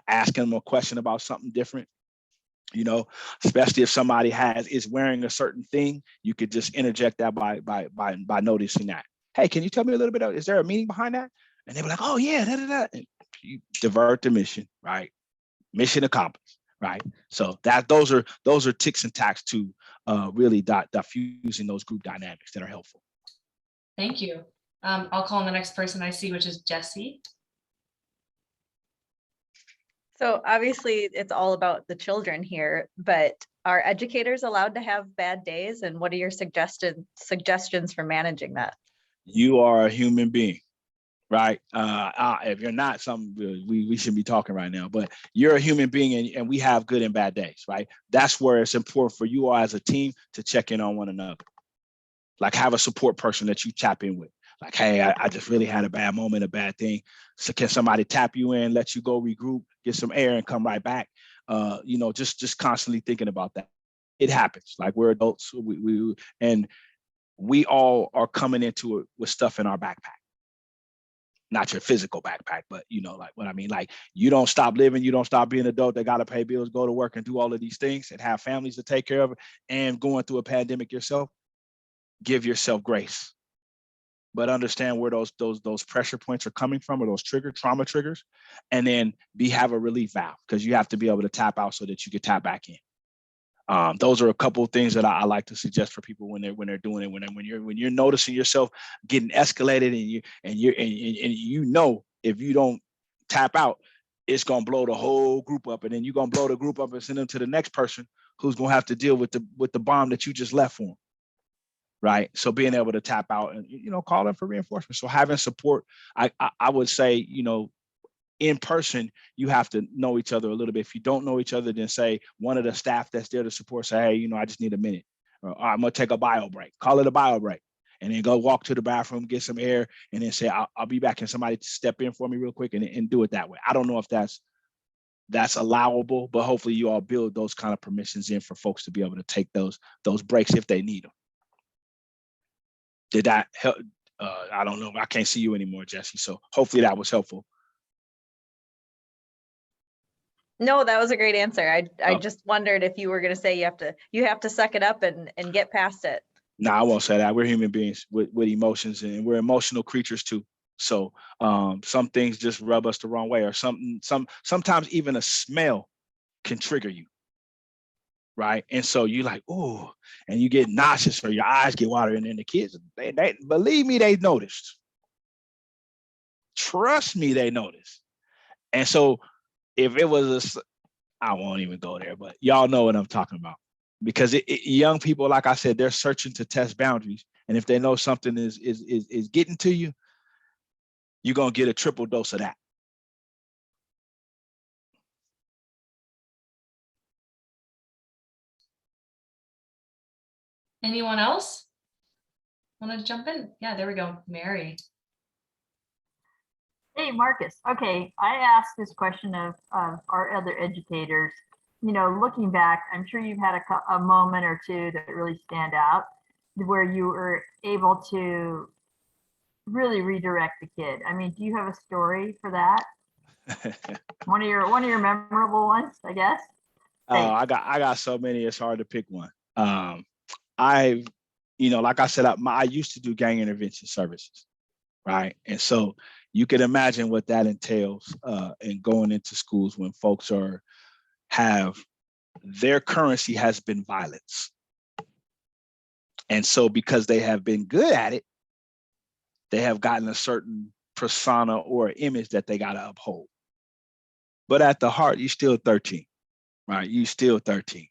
Asking them a question about something different. Especially if somebody is wearing a certain thing, you could just interject that by noticing that. Hey, can you tell me a little bit is there a meaning behind that? And they were like, oh yeah, and you divert the mission, right? Mission accomplished, right? So those are ticks and tacks to really diffusing those group dynamics that are helpful. Thank you. I'll call on the next person I see, which is Jesse. So obviously it's all about the children here, but are educators allowed to have bad days? And what are your suggestions for managing that? You are a human being, right? If you're not, we shouldn't be talking right now, but you're a human being, and we have good and bad days, right? That's where it's important for you all as a team to check in on one another. Like, have a support person that you tap in with. Like, hey, I just really had a bad moment, a bad thing. So can somebody tap you in, let you go regroup, get some air, and come right back? Just constantly thinking about that. It happens. Like, we're adults, we all are coming into it with stuff in our backpack. Not your physical backpack, but like what I mean. Like, you don't stop living, you don't stop being an adult. They got to pay bills, go to work, and do all of these things, and have families to take care of, and going through a pandemic yourself. Give yourself grace, but understand where those pressure points are coming from, or those trauma triggers, and then have a relief valve, because you have to be able to tap out so that you can tap back in. Those are a couple of things that I like to suggest for people when they're doing it. When you're noticing yourself getting escalated, and if you don't tap out, it's gonna blow the whole group up, and then you're gonna blow the group up and send them to the next person who's gonna have to deal with the bomb that you just left for them. Right. So being able to tap out and, call them for reinforcement. So having support, I would say, in person, you have to know each other a little bit. If you don't know each other, then say one of the staff that's there to support, say, hey, I just need a minute, or I'm going to take a bio break, call it a bio break, and then go walk to the bathroom, get some air, and then say, I'll be back. And somebody step in for me real quick and do it that way. I don't know if that's allowable, but hopefully you all build those kind of permissions in for folks to be able to take those breaks if they need them. Did that help? I don't know. I can't see you anymore, Jesse. So hopefully that was helpful. No, that was a great answer. I Oh. just wondered if you were going to say you have to suck it up and get past it. No, I won't say that. We're human beings with emotions, and we're emotional creatures too. So some things just rub us the wrong way, or sometimes even a smell can trigger you, right? And so you like, oh, and you get nauseous or your eyes get watery, and then the kids, they believe me, they noticed. Trust me, they noticed. And so if it was I won't even go there, but y'all know what I'm talking about. Because young people, like I said, they're searching to test boundaries. And if they know something is getting to you, you're going to get a triple dose of that. Anyone else want to jump in? Yeah, there we go. Mary. Hey, Marcus. Okay, I asked this question of our other educators. You know, looking back, I'm sure you've had a moment or two that really stand out where you were able to really redirect the kid. I mean, do you have a story for that? One of your memorable ones, I guess. I got so many. It's hard to pick one. I, like I said, I used to do gang intervention services, right? And so you can imagine what that entails in going into schools when folks have their currency has been violence. And so because they have been good at it, they have gotten a certain persona or image that they got to uphold. But at the heart, you're still 13, right? You still 13,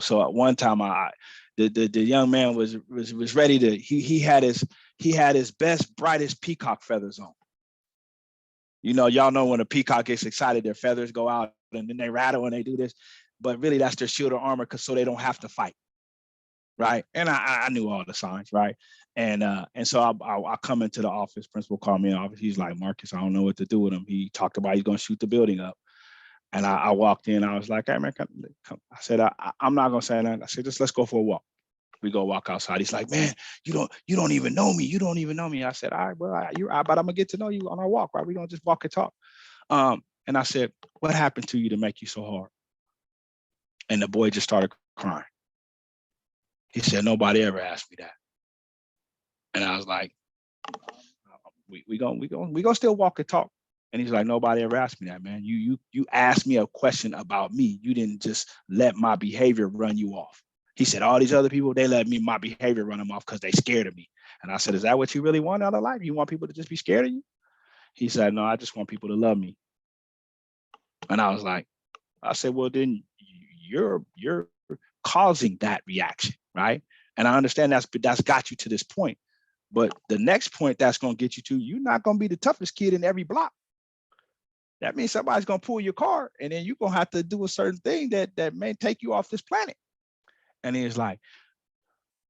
So at one time, the young man was ready to. He had his best, brightest peacock feathers on. Y'all know when a peacock gets excited, their feathers go out and then they rattle and they do this. But really, that's their shield or armor, so they don't have to fight, right? And I knew all the signs, right? And so I come into the office. Principal called me in the office. He's like, Marcus, I don't know what to do with him. He talked about he's going to shoot the building up. And I walked in. I was like, hey, man, come. I said, I'm not going to say that. I said, just let's go for a walk. We go walk outside. He's like, man, you don't even know me. You don't even know me. I said, all right, well, but I'm going to get to know you on our walk, right? We don't just walk and talk. And I said, what happened to you to make you so hard? And the boy just started crying. He said, nobody ever asked me that. And I was like, we gonna still walk and talk. And he's like, nobody ever asked me that, man. You asked me a question about me. You didn't just let my behavior run you off. He said, all these other people, they let my behavior run them off because they scared of me. And I said, is that what you really want out of life? You want people to just be scared of you? He said, no, I just want people to love me. And I was like, I said, well, then you're causing that reaction, right? And I understand that's got you to this point. But the next point that's going to get you to, you're not going to be the toughest kid in every block. That means somebody's going to pull your car, and then you're going to have to do a certain thing that may take you off this planet. And he was like,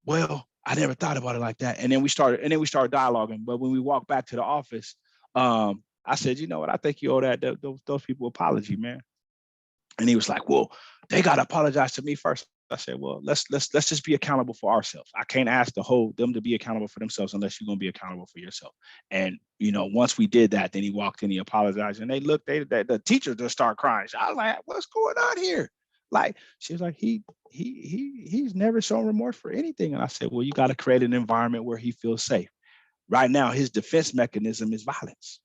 well, I never thought about it like that. And then we started dialoguing. But when we walked back to the office, I said, you know what? I think you owe those people an apology, man. And he was like, well, they got to apologize to me first. I said, well, let's just be accountable for ourselves. I can't ask them to be accountable for themselves unless you're going to be accountable for yourself. And, once we did that, then he walked in, he apologized, and the teacher just started crying. I was like, what's going on here? Like, she was like, he's never shown remorse for anything. And I said, well, you got to create an environment where he feels safe. Right now, his defense mechanism is violence.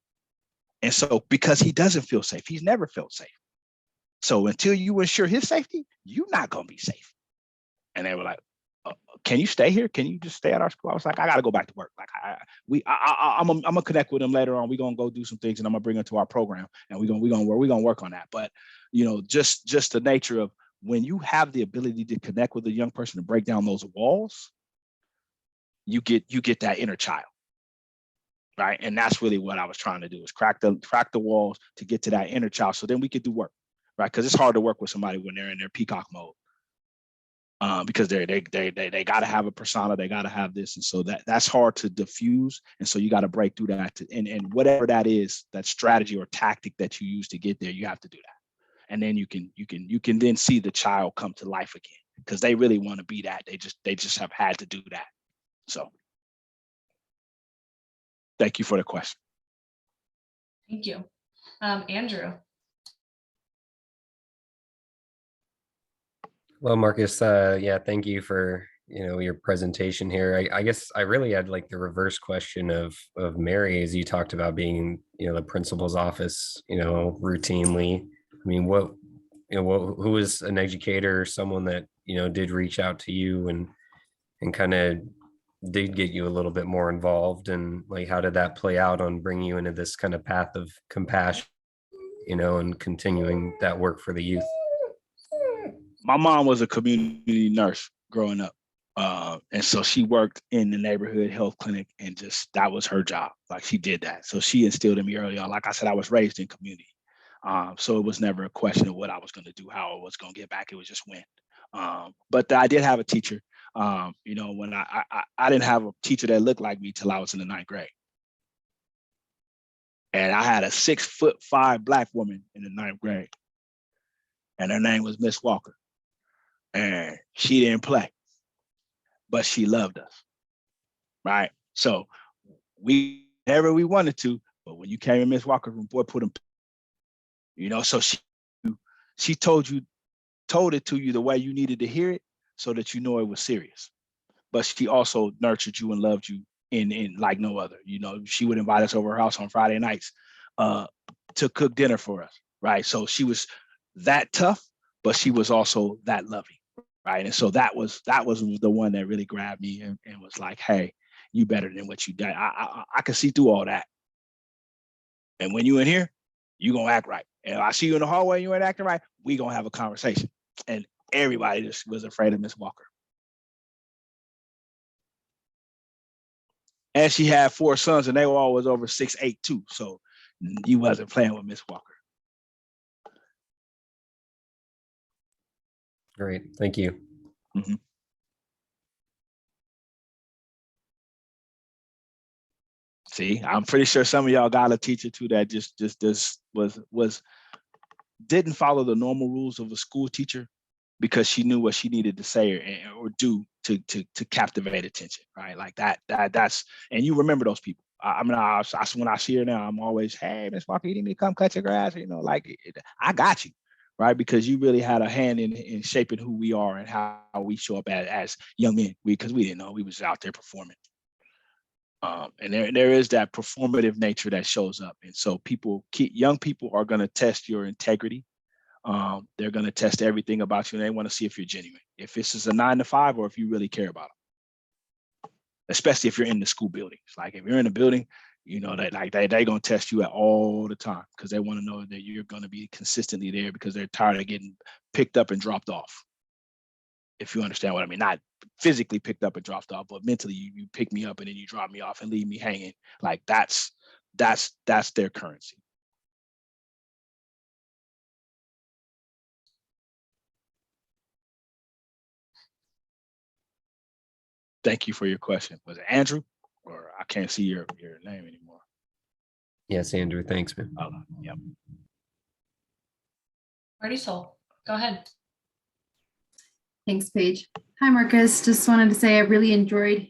And so because he doesn't feel safe, he's never felt safe. So until you ensure his safety, you're not going to be safe. And they were like, can you stay here? Can you just stay at our school? I was like, I got to go back to work. Like I'm going to connect with him later on. We're going to go do some things and I'm going to bring him to our program and we're going to work on that. But, just the nature of when you have the ability to connect with a young person to break down those walls, you get that inner child. Right. And that's really what I was trying to do, is crack the walls to get to that inner child. So then we could do work. Right. Because it's hard to work with somebody when they're in their peacock mode. Because they got to have a persona, they got to have this, and so that's hard to diffuse, and so you got to break through that, and whatever that is, that strategy or tactic that you use to get there, you have to do that, and then you can then see the child come to life again because they really want to be that. They just have had to do that. So, thank you for the question. Thank you, Andrew. Well, Marcus, yeah, thank you for your presentation here. I guess I really had like the reverse question of Mary, as you talked about being the principal's office routinely. I mean, who is an educator, someone that did reach out to you and kind of did get you a little bit more involved, and like how did that play out on bringing you into this kind of path of compassion, and continuing that work for the youth? My mom was a community nurse growing up. And so she worked in the neighborhood health clinic, and just that was her job. Like, she did that. So she instilled in me early on. Like I said, I was raised in community. So it was never a question of what I was going to do, how I was going to get back. It was just when. But I did have a teacher. When I didn't have a teacher that looked like me till I was in the 9th grade. And I had a 6'5" Black woman in the 9th grade. And her name was Miss Walker. And she didn't play, but she loved us, right? So we whenever we wanted to, but when you came in Miss Walker's room, boy, put them, so she told it to you the way you needed to hear it, so that it was serious. But she also nurtured you and loved you in like no other. She would invite us over her house on Friday nights to cook dinner for us, right? So she was that tough, but she was also that loving. Right. And so that was the one that really grabbed me and was like, hey, you better than what you did. I can see through all that. And when you in here, you gonna act right. And if I see you in the hallway and you ain't acting right, we gonna have a conversation. And everybody just was afraid of Miss Walker. And she had 4 sons, and they were always over 6'8" too. So you wasn't playing with Miss Walker. Great, thank you. Mm-hmm. See, I'm pretty sure some of y'all got a teacher too that just didn't follow the normal rules of a school teacher, because she knew what she needed to say or do to captivate attention, right? Like that's, and you remember those people. When I see her now, I'm always, hey, Miss Walker, you need me to come cut your grass? I got you, right? Because you really had a hand in shaping who we are and how we show up as young men, because we didn't know, we was out there performing. And there is that performative nature that shows up. And so young people are going to test your integrity. They're going to test everything about you, and they want to see if you're genuine, if this is a 9 to 5 or if you really care about them, especially if you're in the school buildings. Like, if you're in a building, they're going to test you at all the time, because they want to know that you're going to be consistently there, because they're tired of getting picked up and dropped off. If you understand what I mean, not physically picked up and dropped off, but mentally you pick me up and then you drop me off and leave me hanging. Like, that's their currency. Thank you for your question. Was it Andrew? Or I can't see your name anymore. Yes, Andrew. Thanks, man. Yep. Party Soul, go ahead. Thanks, Paige. Hi, Marcus. Just wanted to say I really enjoyed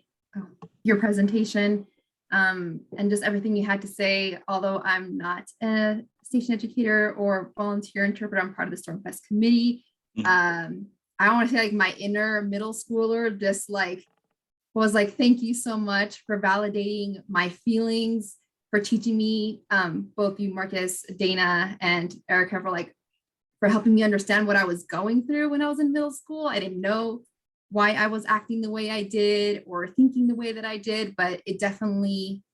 your presentation and just everything you had to say. Although I'm not a station educator or volunteer interpreter, I'm part of the StormFest committee. Mm-hmm. I want to say, like, my inner middle schooler just was like, thank you so much for validating my feelings, for teaching me, both you, Marcus, Dana, and Erika, for helping me understand what I was going through when I was in middle school. I didn't know why I was acting the way I did or thinking the way that I did, but it definitely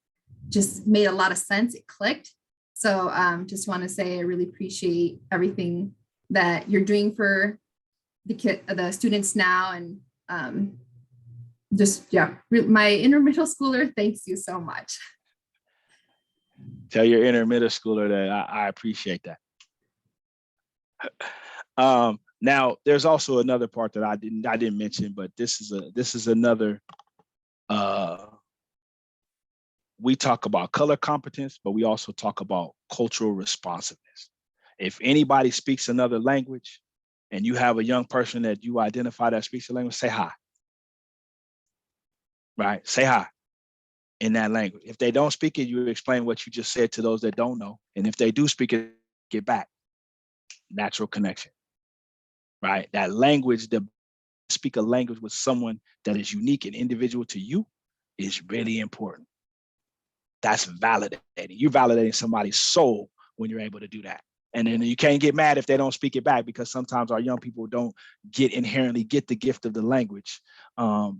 just made a lot of sense. It clicked. So just want to say I really appreciate everything that you're doing for the students now. And my inner middle schooler, thanks you so much. Tell your inner middle schooler that I appreciate that. Now, there's also another part that I didn't mention, but this is another. We talk about color competence, but we also talk about cultural responsiveness. If anybody speaks another language, and you have a young person that you identify that speaks the language, say hi. Right? Say hi in that language. If they don't speak it, you explain what you just said to those that don't know. And if they do speak it, get back. Natural connection. right? That language, the speak a language with someone that is unique and individual to you is really important. That's validating. You're validating somebody's soul when you're able to do that. And then you can't get mad if they don't speak it back, because sometimes our young people don't inherently get the gift of the language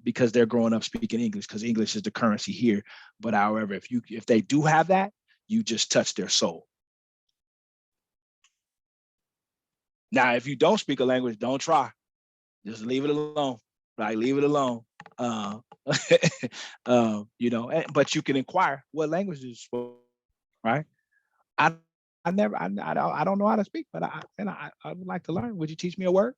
because they're growing up speaking English, because English is the currency here. But however, if they do have that, you just touch their soul. Now, if you don't speak a language, don't try. Just leave it alone. Right? Leave it alone. You know, but you can inquire what language is spoken, right? I don't know how to speak, but I would like to learn. Would you teach me a word?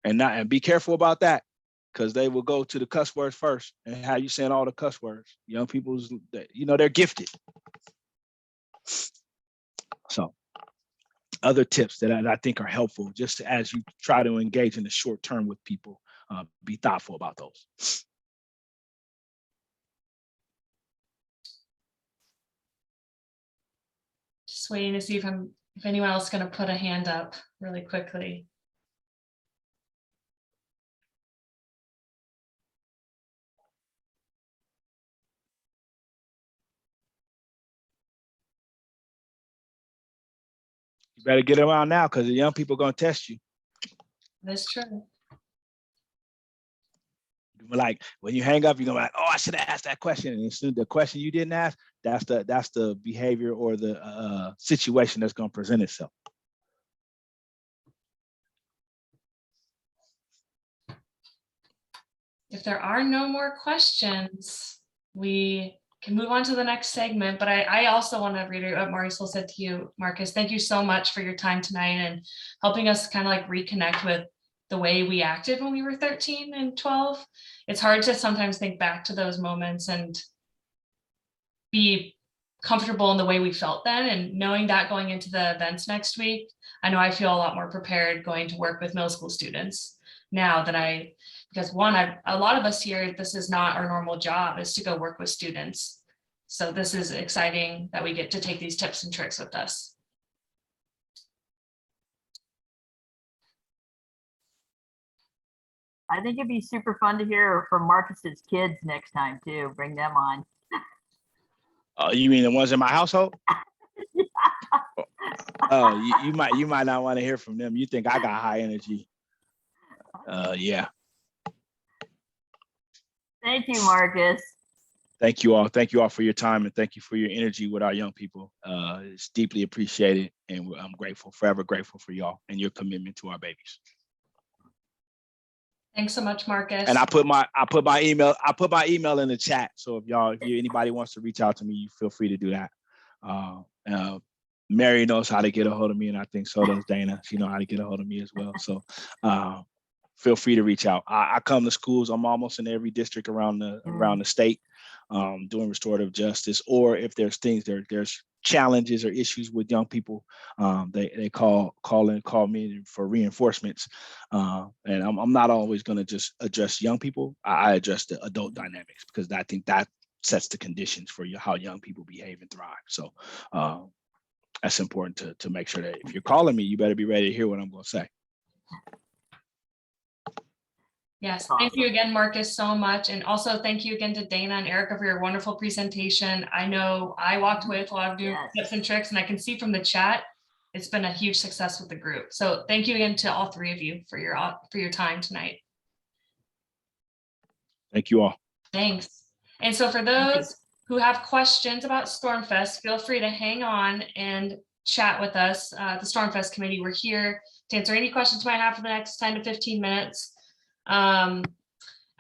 And be careful about that, because they will go to the cuss words first and how you saying all the cuss words. Young people's, you know, they're gifted. So other tips that I think are helpful, just as you try to engage in the short term with people, be thoughtful about those. Just waiting to see if anyone else is going to put a hand up really quickly. You better get around now, because the young people are going to test you. That's true. Like when you hang up, you're gonna be like, oh, I should have asked that question. And as soon as the question you didn't ask, that's the behavior or the situation that's gonna present itself. If there are no more questions, we can move on to the next segment. But I also want to reiterate what Marisol said to you, Marcus. Thank you so much for your time tonight and helping us kind of like reconnect with the way we acted when we were 13 and 12. It's hard to sometimes think back to those moments and be comfortable in the way we felt then. And knowing that going into the events next week, I know I feel a lot more prepared going to work with middle school students now than because one, a lot of us here, this is not our normal job, is to go work with students. So this is exciting that we get to take these tips and tricks with us. I think it'd be super fun to hear from Marcus's kids next time too. Bring them on. You mean the ones in my household? Oh, you might not want to hear from them. You think I got high energy? Yeah. Thank you, Marcus. Thank you all. Thank you all for your time, and thank you for your energy with our young people. It's deeply appreciated, and I'm grateful, forever grateful for y'all and your commitment to our babies. Thanks so much, Marcus. And I put my email in the chat. So if anybody wants to reach out to me, you feel free to do that. Mary knows how to get a hold of me, and I think so does Dana. She knows how to get a hold of me as well. So feel free to reach out. I come to schools. I'm almost in every district around the state, doing restorative justice. Or if there's there's challenges or issues with young people, they call me for reinforcements. And I'm not always going to just address young people. I address the adult dynamics, because I think that sets the conditions for how young people behave and thrive. So that's important to make sure that if you're calling me, you better be ready to hear what I'm going to say. Yes, thank you again, Marcus, so much. And also thank you again to Dana and Erika for your wonderful presentation. I know I walked away with a lot of new tips and tricks, and I can see from the chat, it's been a huge success with the group. So thank you again to all three of you for your time tonight. Thank you all. Thanks. And so for those who have questions about StormFest, feel free to hang on and chat with us. The StormFest committee, we're here to answer any questions you might have for the next 10 to 15 minutes. I'm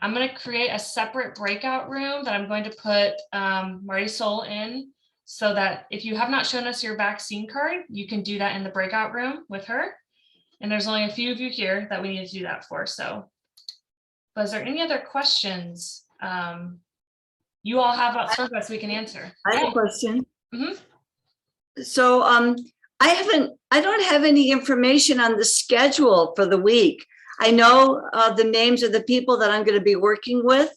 going to create a separate breakout room that I'm going to put Marisol in, so that if you have not shown us your vaccine card, you can do that in the breakout room with her. And there's only a few of you here that we need to do that for. So, but is there any other questions you all have about StormFest we can answer? I have a question. Mm-hmm. So I don't have any information on the schedule for the week. I know the names of the people that I'm going to be working with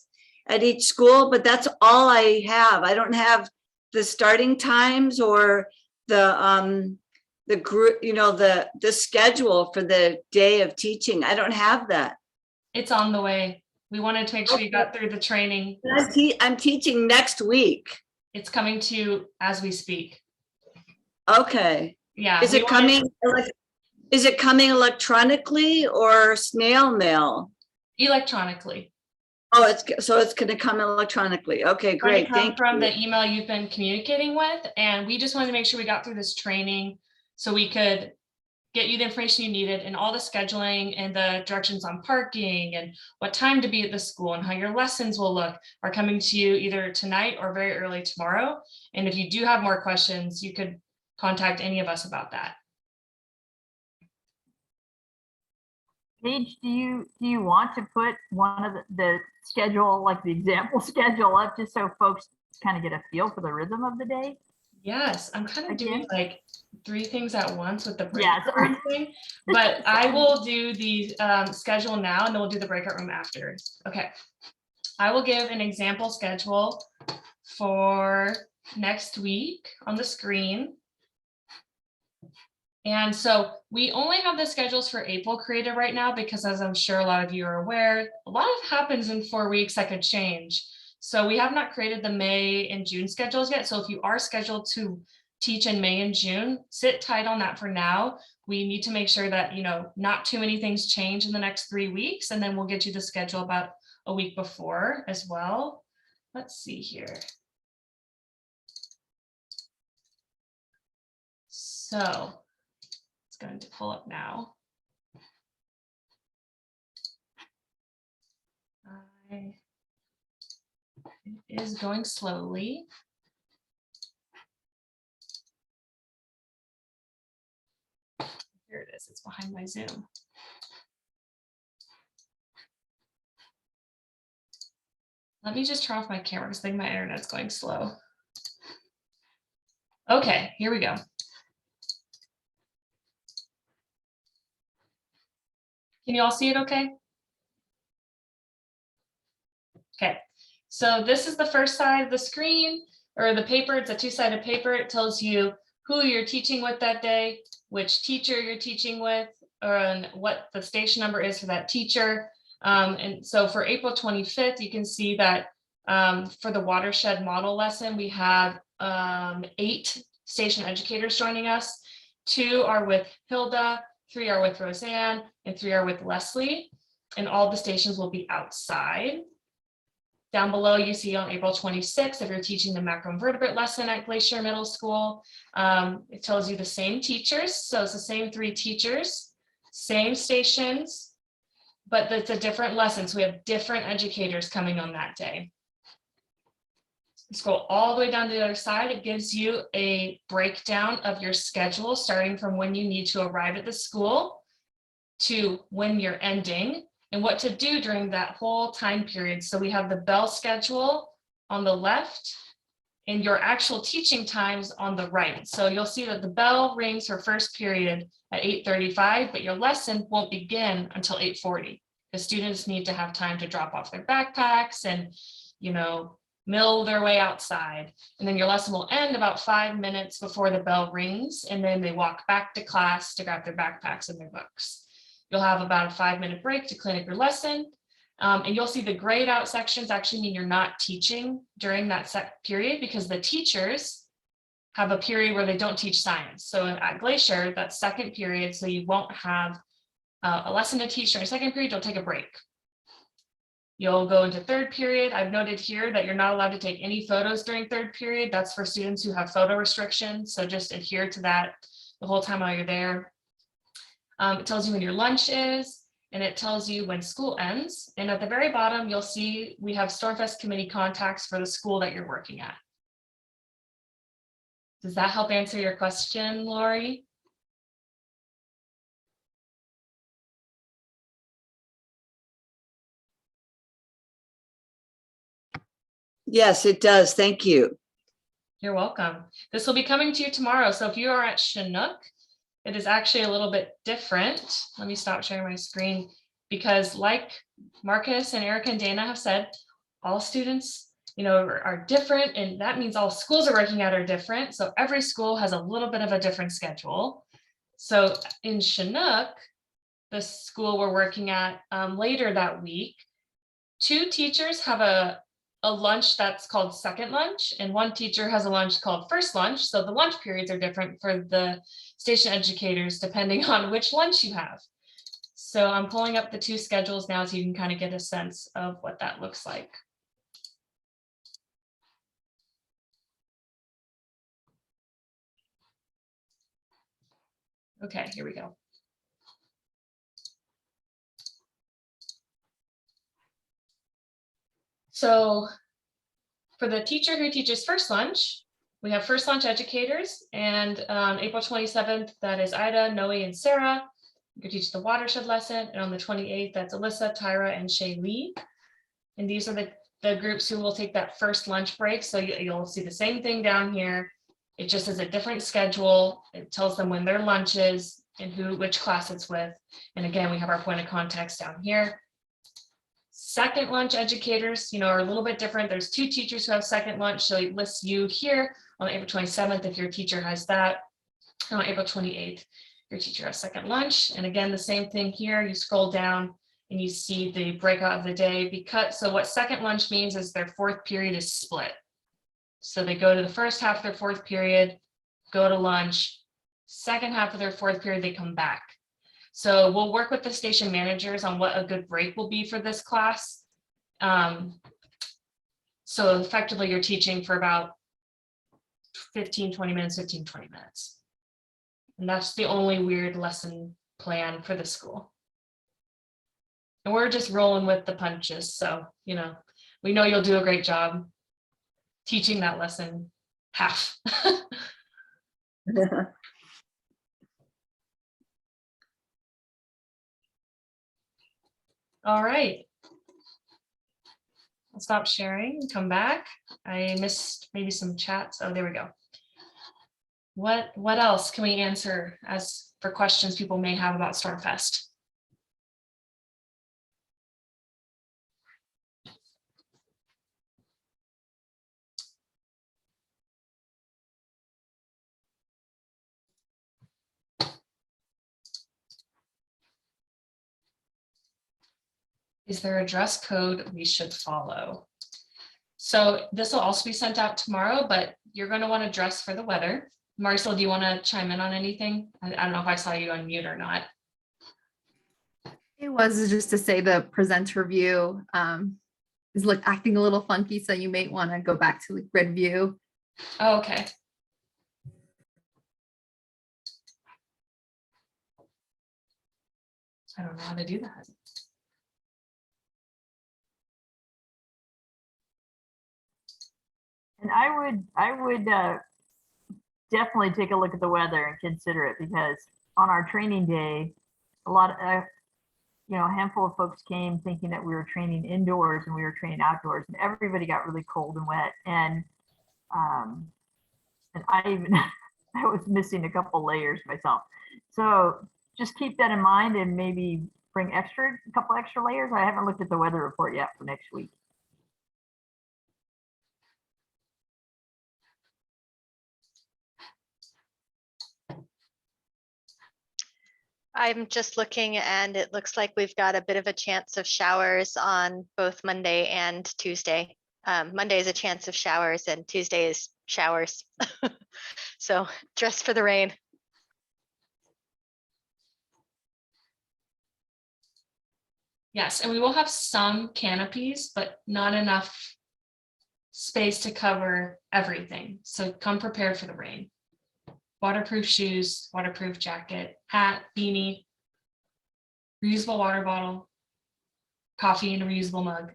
at each school, but that's all I have. I don't have the starting times or the the group, the schedule for the day of teaching. I don't have that. It's on the way. We wanted to make sure you got through the training. I'm teaching next week. It's coming to you as we speak. Okay. Yeah. Is it coming electronically or snail mail? Electronically. Oh, it's going to come electronically. Okay, great. Thank from you. the email you've been communicating with, and we just wanted to make sure we got through this training so we could get you the information you needed and all the scheduling and the directions on parking and what time to be at the school and how your lessons will look are coming to you either tonight or very early tomorrow. And if you do have more questions, you could contact any of us about that. Paige, do you want to put one of the schedule, like the example schedule up, just so folks kind of get a feel for the rhythm of the day? Yes, I'm kind of doing like 3 things at once with the Yeah, breakout room thing, but I will do the schedule now and then we'll do the breakout room after. Okay, I will give an example schedule for next week on the screen. And so we only have the schedules for April created right now because, as I'm sure a lot of you are aware, a lot happens in 4 weeks that could change. So we have not created the May and June schedules yet. So if you are scheduled to teach in May and June, sit tight on that for now. We need to make sure that, not too many things change in the next 3 weeks, and then we'll get you the schedule about a week before as well. Let's see here. So it's going to pull up now. It is going slowly. Here it is. It's behind my Zoom. Let me just turn off my camera because I think my internet's going slow. Okay, here we go. Can you all see it okay? Okay, so this is the first side of the screen or the paper. It's a 2-sided paper. It tells you who you're teaching with that day, which teacher you're teaching with, and what the station number is for that teacher. And so for April 25th, you can see that for the watershed model lesson, we have 8 station educators joining us. 2 are with Hilda, 3 are with Roseanne, and 3 are with Leslie. And all the stations will be outside. Down below, you see on April 26th, if you're teaching the macroinvertebrate lesson at Glacier Middle School, it tells you the same teachers. So it's the same 3 teachers, same stations, but it's a different lesson. So we have different educators coming on that day. Scroll all the way down to the other side. It gives you a breakdown of your schedule, starting from when you need to arrive at the school to when you're ending and what to do during that whole time period. So we have the bell schedule on the left and your actual teaching times on the right. So you'll see that the bell rings for first period at 8:35, but your lesson won't begin until 8:40. The students need to have time to drop off their backpacks and, mill their way outside. And then your lesson will end about 5 minutes before the bell rings. And then they walk back to class to grab their backpacks and their books. You'll have about a 5-minute break to clean up your lesson. And you'll see the grayed out sections actually mean you're not teaching during that period because the teachers have a period where they don't teach science. So at Glacier, that second period, so you won't have a lesson to teach during second period, you'll take a break. You'll go into third period. I've noted here that you're not allowed to take any photos during third period. That's for students who have photo restrictions. So just adhere to that the whole time while you're there. It tells you when your lunch is, and it tells you when school ends. And at the very bottom, you'll see we have StormFest committee contacts for the school that you're working at. Does that help answer your question, Lori? Yes, it does. Thank you. You're welcome. This will be coming to you tomorrow. So if you are at Chinook, it is actually a little bit different. Let me stop sharing my screen because like Marcus and Erika and Dana have said, all students, are different, and that means all schools are working out are different. So every school has a little bit of a different schedule. So in Chinook, the school we're working at later that week, 2 teachers have a lunch that's called second lunch, and 1 teacher has a lunch called first lunch. So the lunch periods are different for the station educators depending on which lunch you have. So I'm pulling up the 2 schedules now so you can kind of get a sense of what that looks like. Okay, here we go. So for the teacher who teaches first lunch, we have first lunch educators, and April 27th, that is Ida, Noe, and Sarah. You can teach the watershed lesson, and on the 28th, that's Alyssa, Tyra, and Shay Lee. And these are the groups who will take that first lunch break. So you'll see the same thing down here. It just is a different schedule. It tells them when their lunch is and which class it's with. And again, we have our point of contacts down here. Second lunch educators, are a little bit different. There's 2 teachers who have second lunch. So it lists you here on April 27th if your teacher has that. And on April 28th, your teacher has second lunch. And again, the same thing here. You scroll down and you see the breakout of the day. So what second lunch means is their 4th period is split. So they go to the first half of their 4th period, go to lunch. Second half of their 4th period, they come back. So we'll work with the station managers on what a good break will be for this class. So effectively you're teaching for about 15, 20 minutes. And that's the only weird lesson plan for the school. And we're just rolling with the punches. So, we know you'll do a great job teaching that lesson half. All right. I'll stop sharing and come back. I missed maybe some chats. Oh, there we go. What else can we answer as for questions people may have about StormFest? Is there a dress code we should follow? So this will also be sent out tomorrow, but you're going to want to dress for the weather. Marcel, do you want to chime in on anything? I don't know if I saw you on mute or not. It was just to say the presenter view is acting a little funky, so you may want to go back to grid view. Oh, okay. I don't know how to do that. And I would definitely take a look at the weather and consider it, because on our training day, a handful of folks came thinking that we were training indoors and we were training outdoors, and everybody got really cold and wet. And I was missing a couple layers myself. So just keep that in mind and maybe bring a couple extra layers. I haven't looked at the weather report yet for next week. I'm just looking, and it looks like we've got a bit of a chance of showers on both Monday and Tuesday. Monday is a chance of showers and Tuesday is showers. So dress for the rain. Yes, and we will have some canopies, but not enough space to cover everything. So come prepared for the rain. Waterproof shoes, waterproof jacket, hat, beanie, reusable water bottle, coffee in a reusable mug.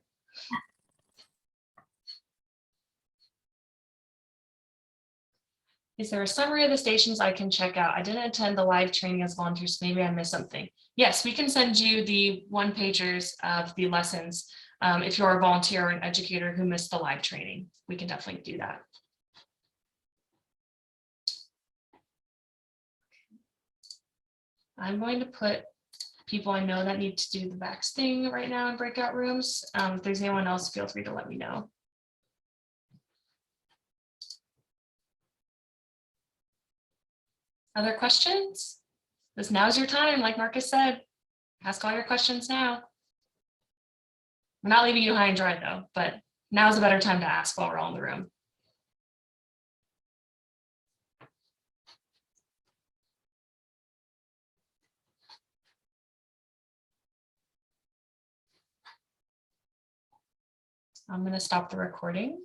Is there a summary of the stations I can check out? I didn't attend the live training as volunteer, so maybe I missed something. Yes, we can send you the 1-pagers of the lessons. If you're a volunteer or an educator who missed the live training, we can definitely do that. I'm going to put people I know that need to do the vax thing right now in breakout rooms. If there's anyone else, feel free to let me know. Other questions? this now's your time, like Marcus said. Ask all your questions now. We're not leaving you high and dry though, but now's a better time to ask while we're all in the room. I'm going to stop the recording.